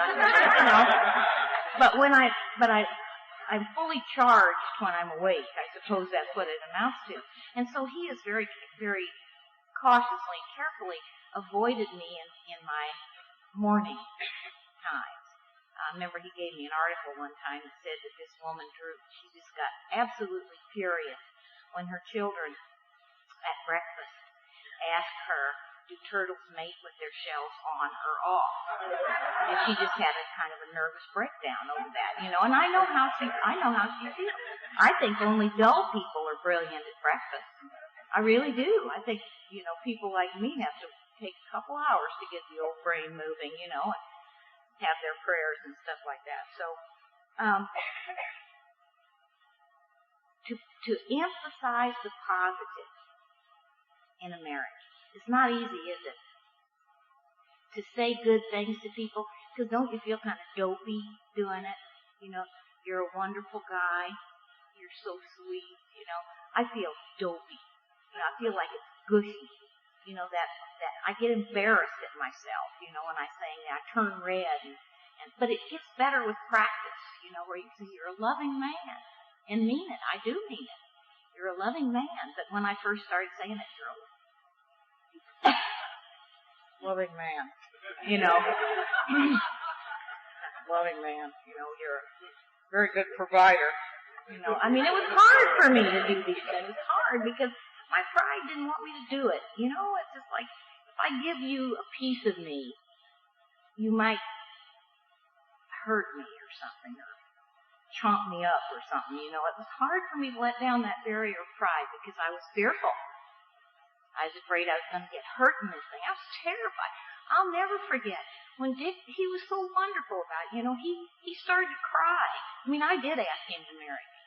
I'm fully charged when I'm awake. I suppose that's what it amounts to. And so he has very, very cautiously, carefully avoided me in my morning times. I remember he gave me an article one time that said that this woman, she just got absolutely furious when her children at breakfast asked her, do turtles mate with their shells on or off? And she just had a kind of a nervous breakdown over that, and I know how she feels. I think only dull people are brilliant at breakfast. I really do. I think, people like me have to take a couple hours to get the old brain moving, have their prayers and stuff like that. So, to emphasize the positive in a marriage, it's not easy, is it? To say good things to people, because don't you feel kind of dopey doing it? You know, you're a wonderful guy. You're so sweet. You know, I feel dopey. You know, I feel like it's gushy. You know, that I get embarrassed at myself, you know, when I sing, I turn red. But it gets better with practice, you know, where you say, you're a loving man. And mean it. I do mean it. You're a loving man. But when I first started saying it, you're a loving man. You know, loving man. You know, you're a very good provider. You know, I mean, it was hard for me to do these things. It was hard because my pride didn't want me to do it. You know, it's just like, if I give you a piece of me, you might hurt me or something, or chomp me up or something. You know, it was hard for me to let down that barrier of pride because I was fearful. I was afraid I was going to get hurt in this thing. I was terrified. I'll never forget when Dick, he was so wonderful about it. You know, he started to cry. I mean, I did ask him to marry me.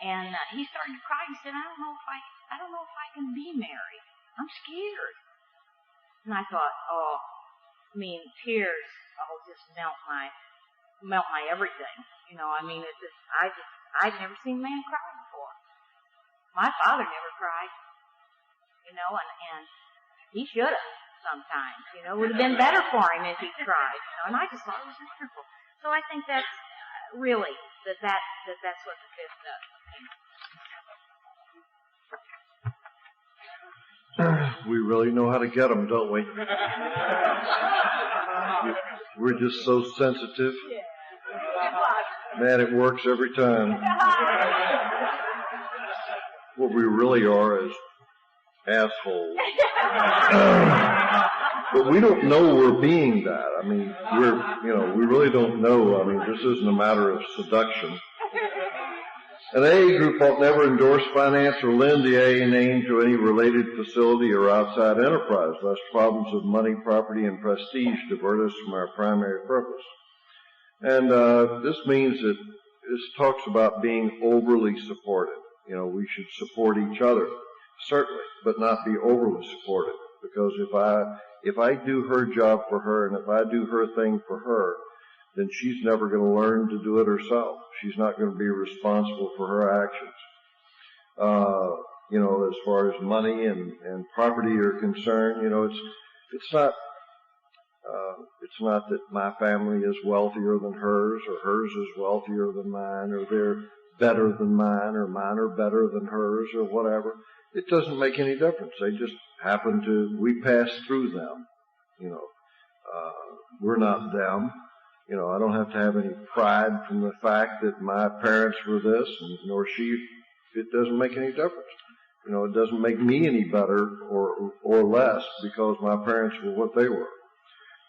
And he started to cry. He said, I don't know if I can be married. I'm scared. And I thought, tears will just melt my everything. You know, I mean, I'd never seen a man cry before. My father never cried. You know, and he should have sometimes. You know, it would have been better for him if he cried. You know, and I just thought it was wonderful. So I think that's really that's what the fifth does. We really know how to get them, don't we? We're just so sensitive. Man, it works every time. What we really are is assholes. But we don't know we're being that. I mean, we really don't know. I mean, this isn't a matter of seduction. An AA group ought never endorse, finance, or lend the AA name to any related facility or outside enterprise, lest problems of money, property, and prestige divert us from our primary purpose. And this means that this talks about being overly supportive. You know, we should support each other, certainly, but not be overly supportive. Because if I do her job for her, and if I do her thing for her, then she's never going to learn to do it herself. She's not going to be responsible for her actions. You know, as far as money and property are concerned, you know, it's not that my family is wealthier than hers, or hers is wealthier than mine, or they're better than mine, or mine are better than hers, or whatever. It doesn't make any difference. They just happen to, we pass through them. You know, we're not them. You know, I don't have to have any pride from the fact that my parents were this, and nor she. It doesn't make any difference. You know, it doesn't make me any better or less because my parents were what they were.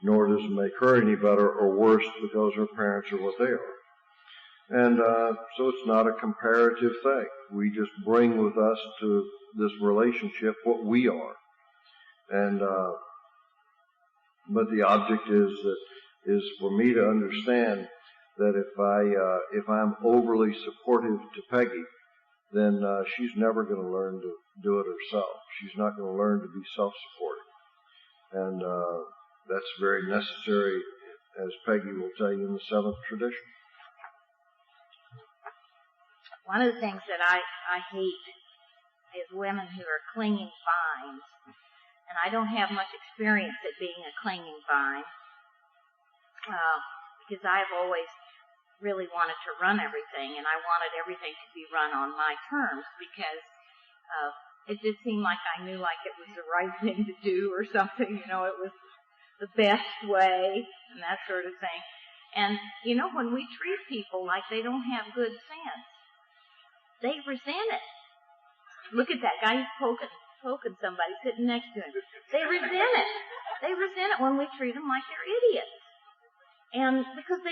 Nor does it make her any better or worse because her parents are what they are. And so it's not a comparative thing. We just bring with us to this relationship what we are. And but the object is for me to understand that if I'm overly supportive to Peggy, then she's never going to learn to do it herself. She's not going to learn to be self-supporting. And that's very necessary, as Peggy will tell you, in the seventh tradition. One of the things that I hate is women who are clinging vines. And I don't have much experience at being a clinging vine. Because I've always really wanted to run everything, and I wanted everything to be run on my terms, because it just seemed like I knew like it was the right thing to do or something, you know, it was the best way, and that sort of thing. And, you know, when we treat people like they don't have good sense, they resent it. Look at that guy, he's poking somebody sitting next to him. They resent it. They resent it when we treat them like they're idiots. And because we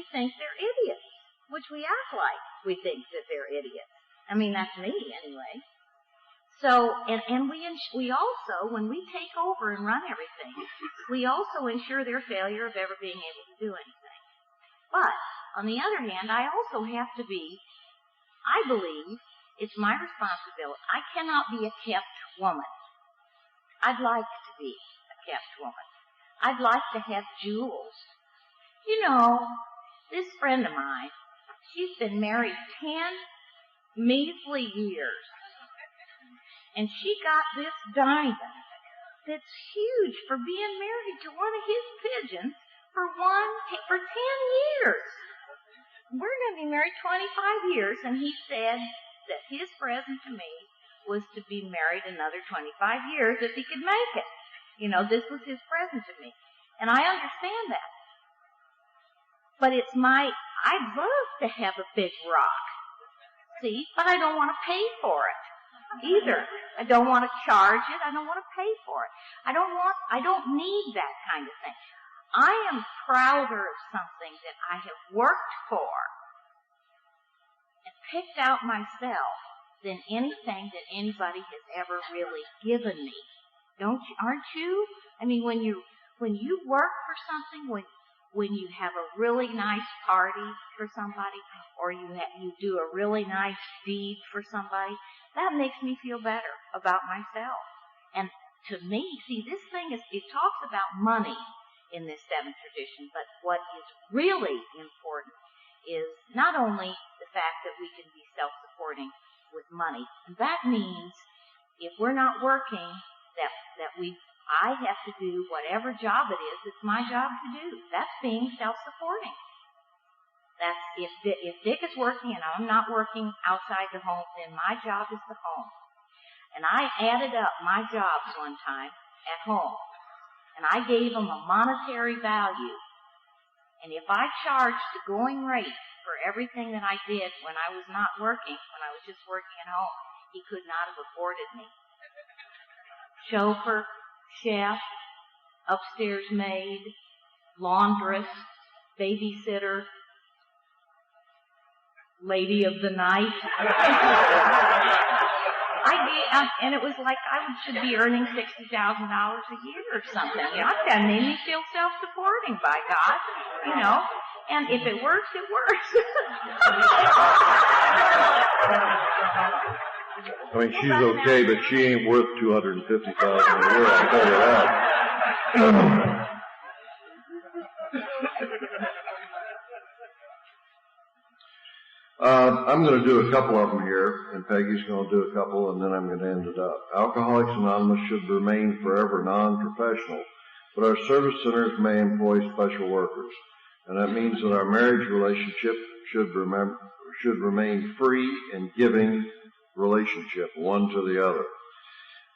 think they're idiots, which we act like we think that they're idiots. I mean, that's me anyway. So, and we also, when we take over and run everything, we also ensure their failure of ever being able to do anything. But, on the other hand, I also have to be, I believe, it's my responsibility. I cannot be a kept woman. I'd like to be a kept woman. I'd like to have jewels. You know, this friend of mine, she's been married 10 measly years. And she got this diamond that's huge for being married to one of his pigeons for 10 years. We're going to be married 25 years, and he said that his present to me was to be married another 25 years if he could make it. You know, this was his present to me. And I understand that. But I'd love to have a big rock. See? But I don't want to pay for it either. I don't want to charge it. I don't want to pay for it. I don't need that kind of thing. I am prouder of something that I have worked for and picked out myself than anything that anybody has ever really given me. Aren't you? I mean, when you work for something, when you have a really nice party for somebody, or you do a really nice deed for somebody, that makes me feel better about myself. And to me, see, this thing it talks about money in this seventh tradition, but what is really important is not only the fact that we can be self-supporting with money. And that means if we're not working, I have to do whatever job it is it's my job to do. That's being self-supporting. That's if Dick is working and I'm not working outside the home, then my job is the home. And I added up my jobs one time at home, and I gave him a monetary value. And if I charged the going rate for everything that I did when I was not working, when I was just working at home, he could not have afforded me. Chauffeur, chef, upstairs maid, laundress, babysitter, lady of the night. And it was like I should be earning $60,000 a year or something. You know, that made me feel self-supporting, by God. You know, and if it works, it works. I mean, she's okay, but she ain't worth $250,000 a year. I'll tell you that. I'm going to do a couple of them here, and Peggy's going to do a couple, and then I'm going to end it up. Alcoholics Anonymous should remain forever non-professional, but our service centers may employ special workers, and that means that our marriage relationship should remain free and giving relationship, one to the other.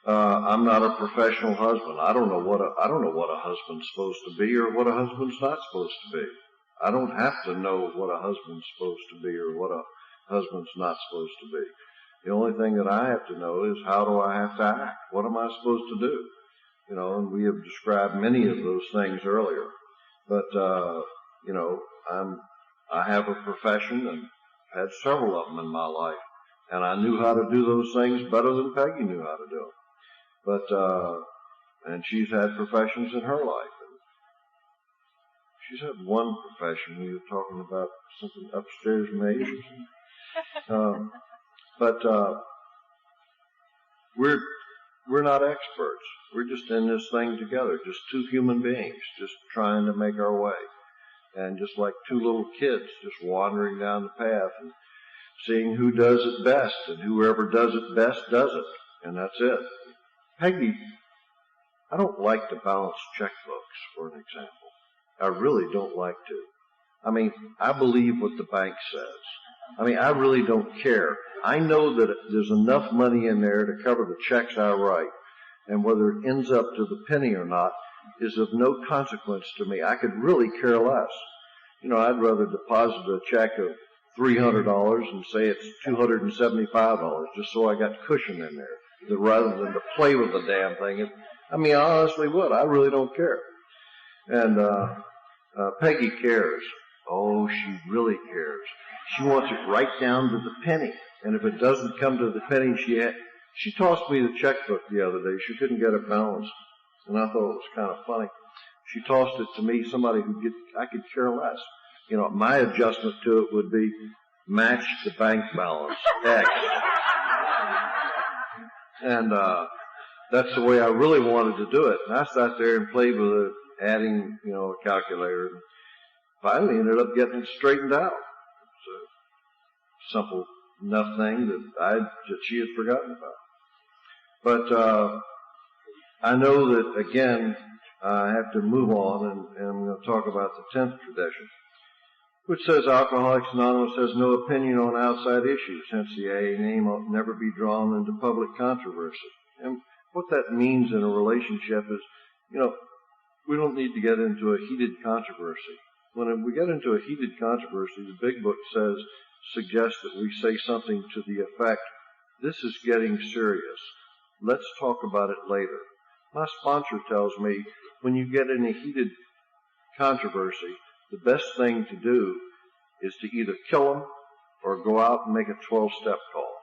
I'm not a professional husband. I don't know what a husband's supposed to be or what a husband's not supposed to be. I don't have to know what a husband's supposed to be or what a husband's not supposed to be. The only thing that I have to know is how do I have to act? What am I supposed to do? You know, and we have described many of those things earlier. But, you know, I have a profession and had several of them in my life. And I knew how to do those things better than Peggy knew how to do them. But, and she's had professions in her life. She's had one profession. We were talking about something upstairs maid or something. But we're not experts. We're just in this thing together, just two human beings, just trying to make our way. And just like two little kids just wandering down the path and seeing who does it best, and whoever does it best does it. And that's it. Peggy, I don't like to balance checkbooks, for an example. I really don't like to. I mean, I believe what the bank says. I mean, I really don't care. I know that there's enough money in there to cover the checks I write, and whether it ends up to the penny or not is of no consequence to me. I could really care less. You know, I'd rather deposit a check of $300 and say it's $275 just so I got cushion in there, rather than to play with the damn thing. I mean, I honestly would. I really don't care. And Peggy cares. Oh, she really cares. She wants it right down to the penny. And if it doesn't come to the penny She tossed me the checkbook the other day. She couldn't get it balanced, and I thought it was kind of funny. She tossed it to me, somebody I could care less. My adjustment to it would be match the bank balance, X. And that's the way I really wanted to do it. And I sat there and played with it, adding, a calculator. And finally ended up getting it straightened out. It's a simple enough thing that she had forgotten about. But I know that, again, I have to move on, and I'm going to talk about the 10th tradition, which says Alcoholics Anonymous has no opinion on outside issues, hence the AA name will never be drawn into public controversy. And what that means in a relationship is, we don't need to get into a heated controversy. When we get into a heated controversy, the big book suggests that we say something to the effect, this is getting serious. Let's talk about it later. My sponsor tells me when you get in a heated controversy, the best thing to do is to either kill them or go out and make a 12-step call.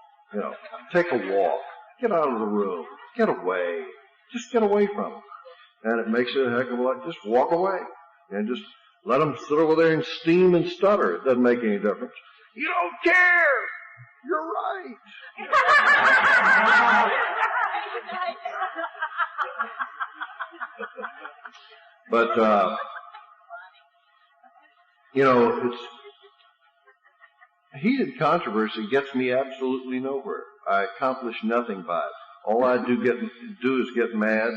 Take a walk, get out of the room, get away, just get away from them. And it makes it a heck of a lot. Just walk away and just let them sit over there and steam and stutter. It doesn't make any difference. You don't care. You're right. But, it's heated controversy gets me absolutely nowhere. I accomplish nothing by it. All I do is get mad,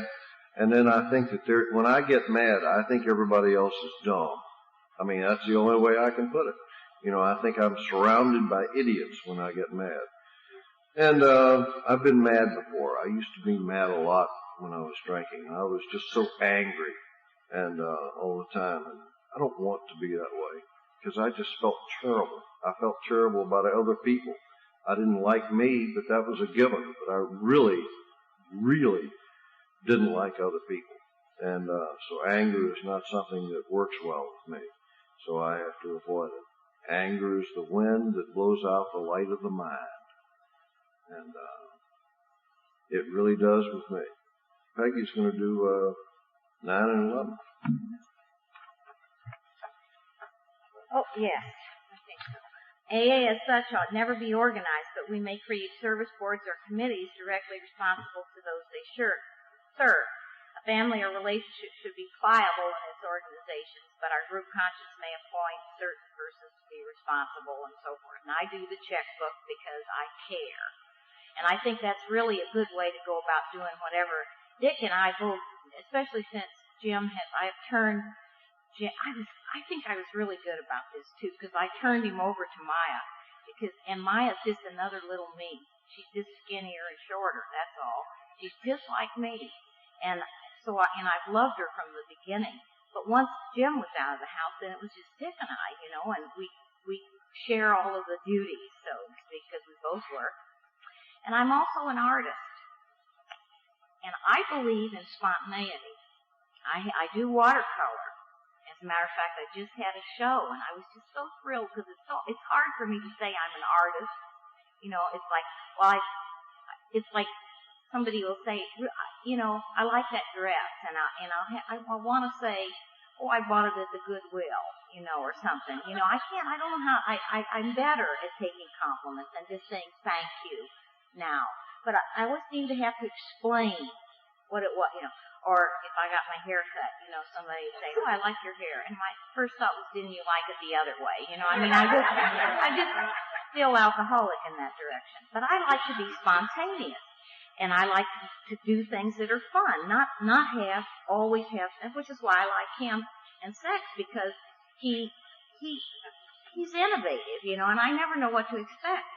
and then I think that when I get mad, I think everybody else is dumb. I mean, that's the only way I can put it. I think I'm surrounded by idiots when I get mad. And I've been mad before. I used to be mad a lot when I was drinking. I was just so angry and all the time. And I don't want to be that way because I just felt terrible. I felt terrible about other people. I didn't like me, but that was a given. But I really, really didn't like other people. And so anger is not something that works well with me. So I have to avoid it. Anger is the wind that blows out the light of the mind. And it really does with me. Peggy's going to do 9 and 11. Oh, yes. I think so. AA as such ought never be organized, but we may create service boards or committees directly responsible to those they serve. A family or relationship should be pliable in its organizations, but our group conscience may appoint certain persons to be responsible and so forth. And I do the checkbook because I care. And I think that's really a good way to go about doing whatever. Dick and I both, especially since I think I was really good about this too, because I turned him over to Maya, and Maya's just another little me. She's just skinnier and shorter, that's all. She's just like me. And I've loved her from the beginning. But once Jim was out of the house, then it was just Dick and I, and we share all of the duties, so to speak, because we both work. And I'm also an artist. And I believe in spontaneity. I do watercolor. As a matter of fact, I just had a show, and I was just so thrilled because it's hard for me to say I'm an artist. It's like somebody will say, I like that dress, and I want to say, I bought it at the Goodwill, or something. I don't know how, I'm better at taking compliments than just saying thank you now. But I always seem to have to explain what it was, or if I got my hair cut, somebody would say, I like your hair. And my first thought was, didn't you like it the other way? I'm just still alcoholic in that direction. But I like to be spontaneous. And I like to do things that are fun, not always have, which is why I like him and sex, because he's innovative, and I never know what to expect.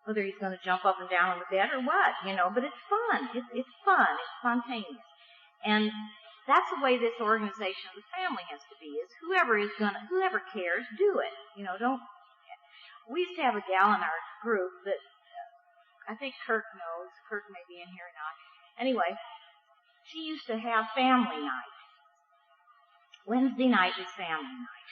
Whether he's going to jump up and down on the bed or what, but it's fun. It's fun. It's spontaneous. And that's the way this organization of the family has to be, is whoever cares, do it. We used to have a gal in our group that, I think Kirk knows. Kirk may be in here or not. Anyway, she used to have family night. Wednesday night was family night.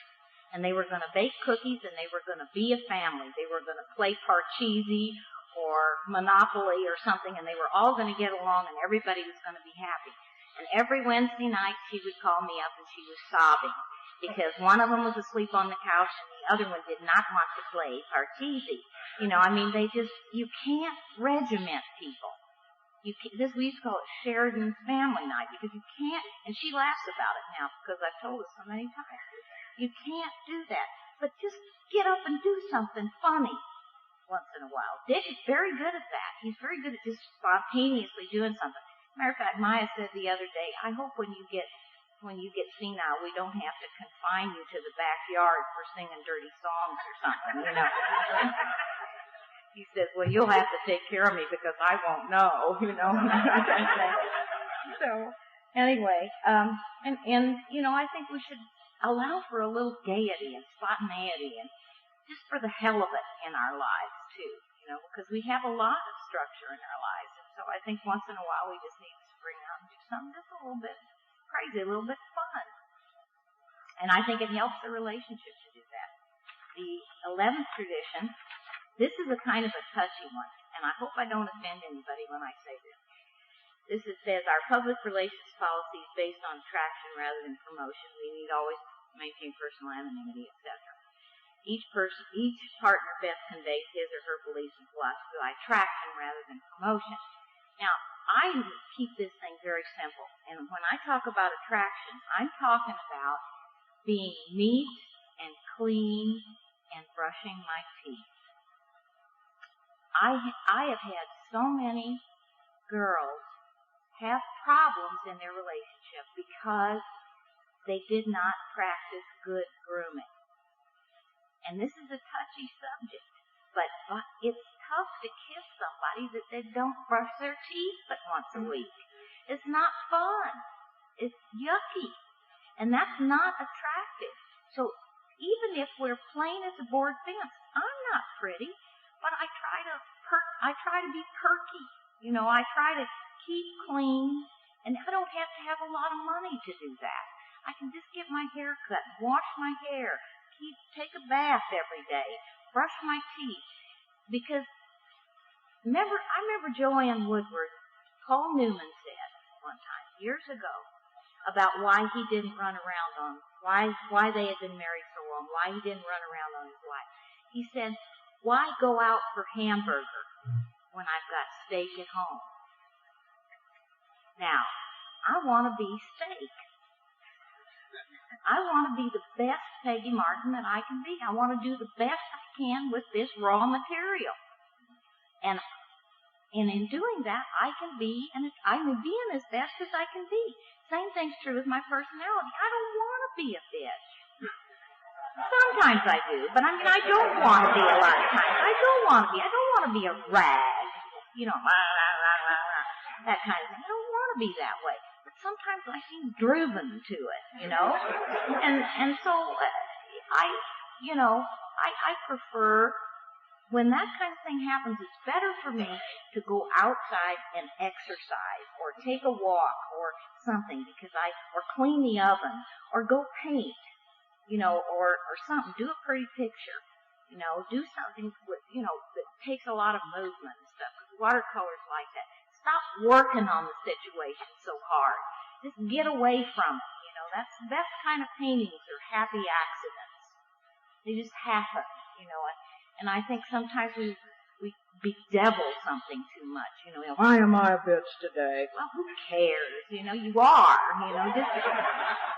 And they were going to bake cookies, and they were going to be a family. They were going to play Parcheesi or Monopoly or something, and they were all going to get along and everybody was going to be happy. And every Wednesday night she would call me up and she was sobbing because one of them was asleep on the couch and the other one did not want to play Parcheesi. You know, I mean, you can't regiment people. We used to call it Sheridan's family night because you can't, and she laughs about it now because I've told her so many times. You can't do that, but just get up and do something funny once in a while. Dick is very good at that. He's very good at just spontaneously doing something. Matter of fact, Maya said the other day, I hope when you get senile, we don't have to confine you to the backyard for singing dirty songs or something, you know. He says, well, you'll have to take care of me because I won't know, you know. So, anyway, and, you know, I think we should allow for a little gaiety and spontaneity and just for the hell of it in our lives, too, you know, because we have a lot of structure in our lives. And so I think once in a while we just need to spring out and do something just a little bit crazy, a little bit fun. And I think it helps the relationship to do that. The 11th tradition, this is a kind of a touchy one, and I hope I don't offend anybody when I say this. It says, our public relations policy is based on attraction rather than promotion. We need always maintain personal anonymity, etc. Each partner best conveys his or her beliefs and philosophy by attraction rather than promotion. Now, I keep this thing very simple, and when I talk about attraction, I'm talking about being neat and clean and brushing my teeth. I have had so many girls have problems in their relationship because they did not practice good grooming. And this is a touchy subject, but it's tough to kiss somebody that they don't brush their teeth but once a week. It's not fun. It's yucky. And that's not attractive. So even if we're plain as a board fence, I'm not pretty, but I try to be perky. You know, I try to keep clean, and I don't have to have a lot of money to do that. I can just get my hair cut, wash my hair, take a bath every day, brush my teeth. Because I remember Joanne Woodward, Paul Newman said one time, years ago, about why he didn't run around why they had been married so long, why he didn't run around on his wife. He said, why go out for hamburger when I've got steak at home? Now, I want to be steak. I want to be the best Peggy Martin that I can be. I want to do the best I can with this raw material. And in doing that, I can be as best as I can be. Same thing's true with my personality. I don't want to be a bitch. Sometimes I do, but I mean, I don't want to be a lot of times. I don't want to be a rag. You know, that kind of thing. I don't want to be that way. But sometimes I seem driven to it, you know? And so I prefer when that kind of thing happens, it's better for me to go outside and exercise or take a walk or something or clean the oven or go paint, you know, or something, do a pretty picture, you know, do something with, you know, that takes a lot of movement and stuff. Watercolors like that. Stop working on the situation so hard. Just get away from it, you know. That's the best kind of paintings are happy accidents. They just happen, you know. And I think sometimes we bedevil something too much, you know. Why am I a bitch today? Well, who cares? You know, you are, you know. Just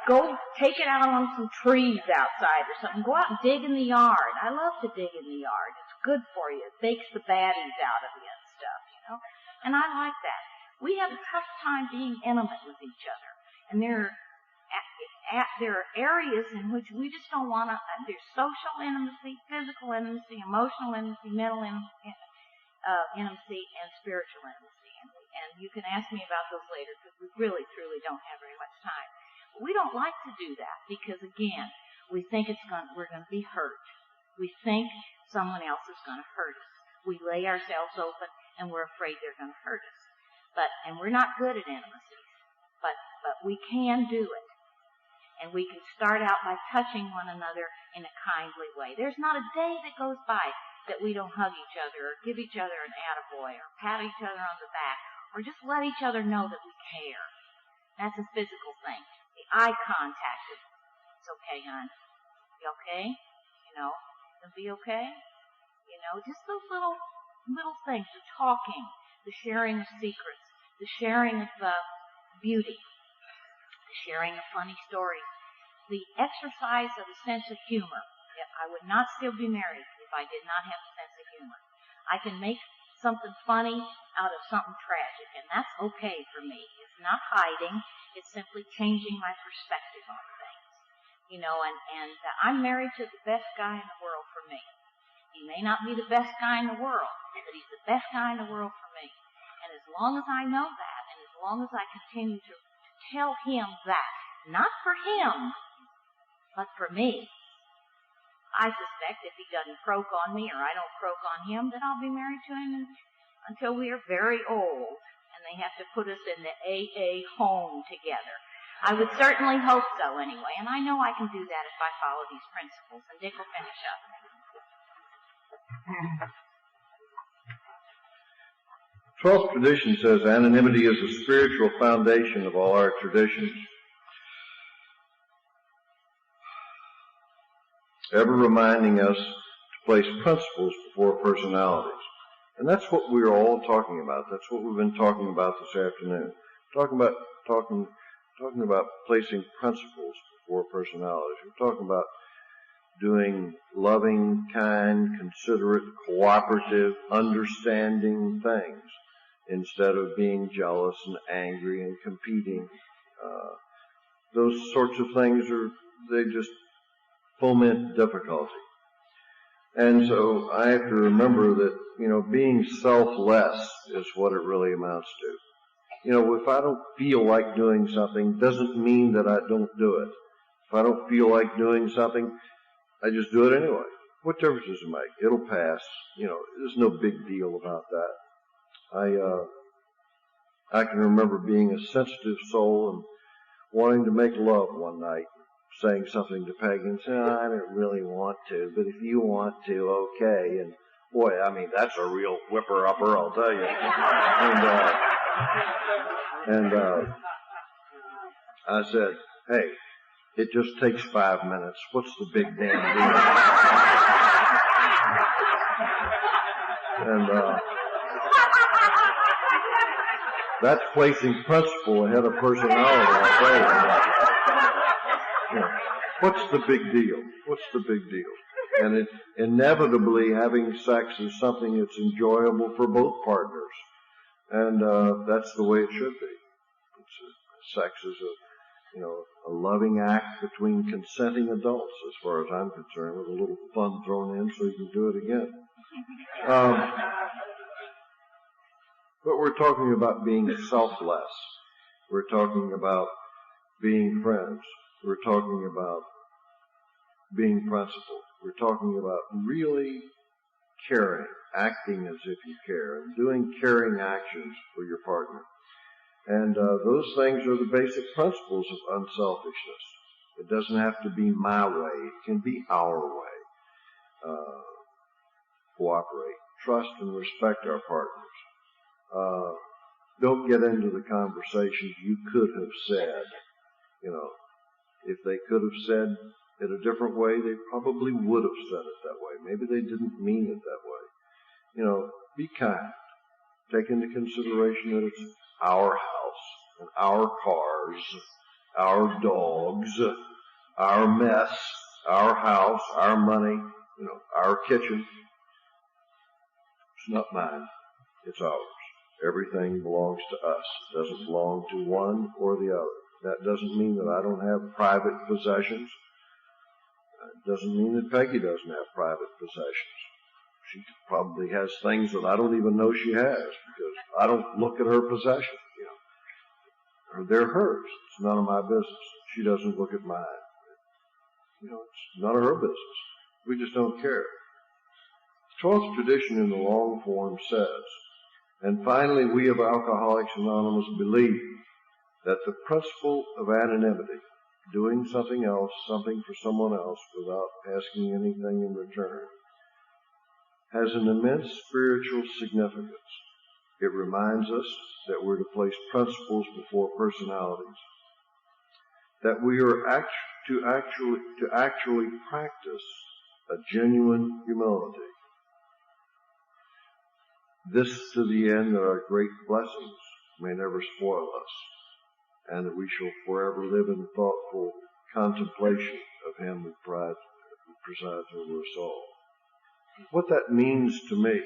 go take it out on some trees outside or something. Go out and dig in the yard. I love to dig in the yard. It's good for you. It bakes the baddies out of you and stuff, you know. And I like that. We have a tough time being intimate with each other. And there are areas in which we just don't want to, there's social intimacy, physical intimacy, emotional intimacy, mental intimacy, and spiritual intimacy. And you can ask me about those later because we really, truly don't have very much time. But we don't like to do that because, again, we think we're going to be hurt. We think someone else is going to hurt us. We lay ourselves open and we're afraid they're going to hurt us. And we're not good at intimacies, but we can do it. And we can start out by touching one another in a kindly way. There's not a day that goes by that we don't hug each other or give each other an attaboy or pat each other on the back or just let each other know that we care. That's a physical thing. The eye contact is, it's okay, hon. You okay? You know, it'll be okay. You know, just those little things, the talking, the sharing of secrets, the sharing of beauty, the sharing of funny stories, the exercise of a sense of humor. I would not still be married if I did not have a sense of humor. I can make something funny out of something tragic, and that's okay for me. It's not hiding. It's simply changing my perspective on things. You know, and I'm married to the best guy in the world for me. He may not be the best guy in the world, but he's the best guy in the world for me. And as long as I know that, and as long as I continue to tell him that, not for him, but for me, I suspect if he doesn't croak on me or I don't croak on him, then I'll be married to him until we are very old and they have to put us in the AA home together. I would certainly hope so anyway, and I know I can do that if I follow these principles. And Dick will finish up. 12th tradition says anonymity is the spiritual foundation of all our traditions, ever reminding us to place principles before personalities. And that's what we're all talking about. That's what we've been talking about this afternoon. Talking about placing principles before personalities. We're talking about doing loving, kind, considerate, cooperative, understanding things instead of being jealous and angry and competing. Those sorts of things they just foment difficulty. And so I have to remember that, you know, being selfless is what it really amounts to. You know, if I don't feel like doing something, doesn't mean that I don't do it. If I don't feel like doing something, I just do it anyway. What difference does it make? It'll pass. You know, there's no big deal about that. I can remember being a sensitive soul and wanting to make love one night, saying something to Peggy and saying, I don't really want to, but if you want to, okay. And boy, I mean, that's a real whipper-upper, I'll tell you. And I said, hey, it just takes 5 minutes. What's the big damn deal? And that's placing principle ahead of personality, I'll tell you. You know, what's the big deal? What's the big deal? And inevitably having sex is something that's enjoyable for both partners. And that's the way it should be. Sex is a loving act between consenting adults, as far as I'm concerned, with a little fun thrown in so you can do it again. But we're talking about being selfless. We're talking about being friends. We're talking about being principled. We're talking about really caring, acting as if you care, and doing caring actions for your partner. And those things are the basic principles of unselfishness. It doesn't have to be my way. It can be our way. Cooperate. Trust and respect our partners. Don't get into the conversations you could have said. You know, if they could have said it a different way, they probably would have said it that way. Maybe they didn't mean it that way. You know, be kind. Take into consideration that it's our house and our cars, our dogs, our mess, our house, our money, you know, our kitchen. It's not mine. It's ours. Everything belongs to us. It doesn't belong to one or the other. That doesn't mean that I don't have private possessions. It doesn't mean that Peggy doesn't have private possessions. She probably has things that I don't even know she has because I don't look at her possessions. You know, they're hers. It's none of my business. She doesn't look at mine. You know, it's none of her business. We just don't care. 12th tradition in the long form says, and finally we of Alcoholics Anonymous believe that the principle of anonymity, doing something else, something for someone else without asking anything in return, has an immense spiritual significance. It reminds us that we're to place principles before personalities, that we are to actually practice a genuine humility. This to the end that our great blessings may never spoil us, and that we shall forever live in thoughtful contemplation of Him who presides over us all. What that means to me,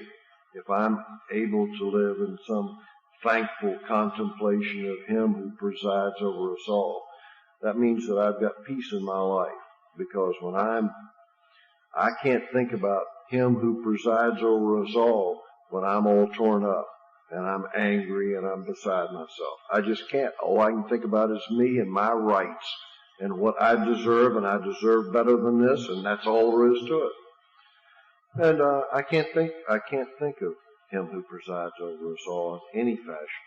if I'm able to live in some thankful contemplation of Him who presides over us all, that means that I've got peace in my life, because when I can't think about Him who presides over us all when I'm all torn up and I'm angry and I'm beside myself. I just can't. All I can think about is me and my rights and what I deserve, and I deserve better than this, and that's all there is to it. And I can't think of Him who presides over us all in any fashion.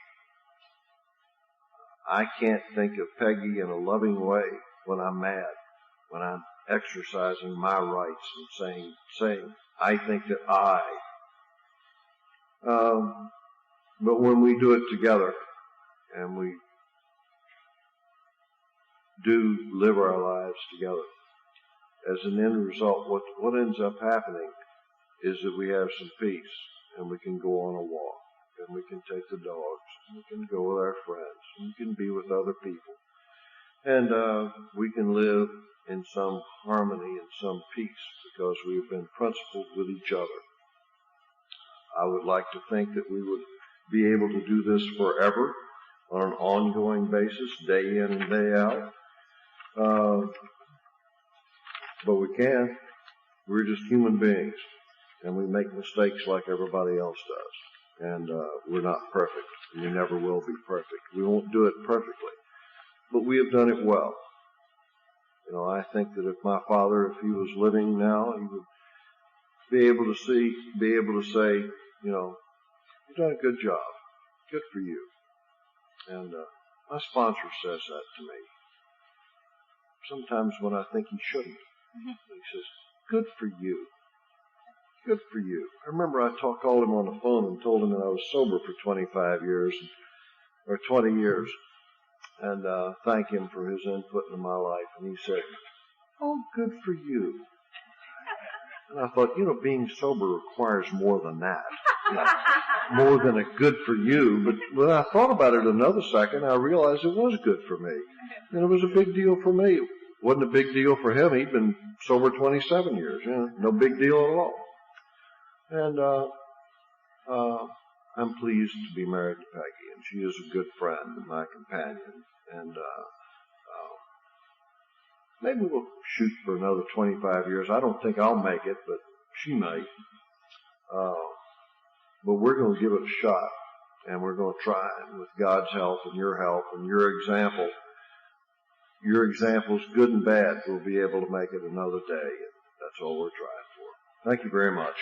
I can't think of Peggy in a loving way when I'm mad, when I'm exercising my rights and saying, I think that I. But when we do it together and we do live our lives together, as an end result, what ends up happening is that we have some peace, and we can go on a walk, and we can take the dogs, and we can go with our friends, and we can be with other people, and we can live in some harmony and some peace because we have been principled with each other. I would like to think that we would be able to do this forever on an ongoing basis, day in and day out. But we can't. We're just human beings, and we make mistakes like everybody else does. And we're not perfect. We never will be perfect. We won't do it perfectly, but we have done it well. You know, I think that if my father, if he was living now, he would be able to say, you know, you've done a good job. Good for you. And my sponsor says that to me. Sometimes when I think he shouldn't. He says, good for you. Good for you. I remember I called him on the phone and told him that I was sober for 25 years, or 20 years, and thank him for his input into my life. And he said, oh, good for you. And I thought, you know, being sober requires more than that. You know, more than a good for you. But when I thought about it another second, I realized it was good for me. And it was a big deal for me. It wasn't a big deal for him. He'd been sober 27 years. You know, no big deal at all. And I'm pleased to be married to Peggy, and she is a good friend and my companion. And maybe we'll shoot for another 25 years. I don't think I'll make it, but she might. But we're going to give it a shot, and we're going to try. And with God's help and your examples, good and bad, we'll be able to make it another day. And that's all we're trying for. Thank you very much.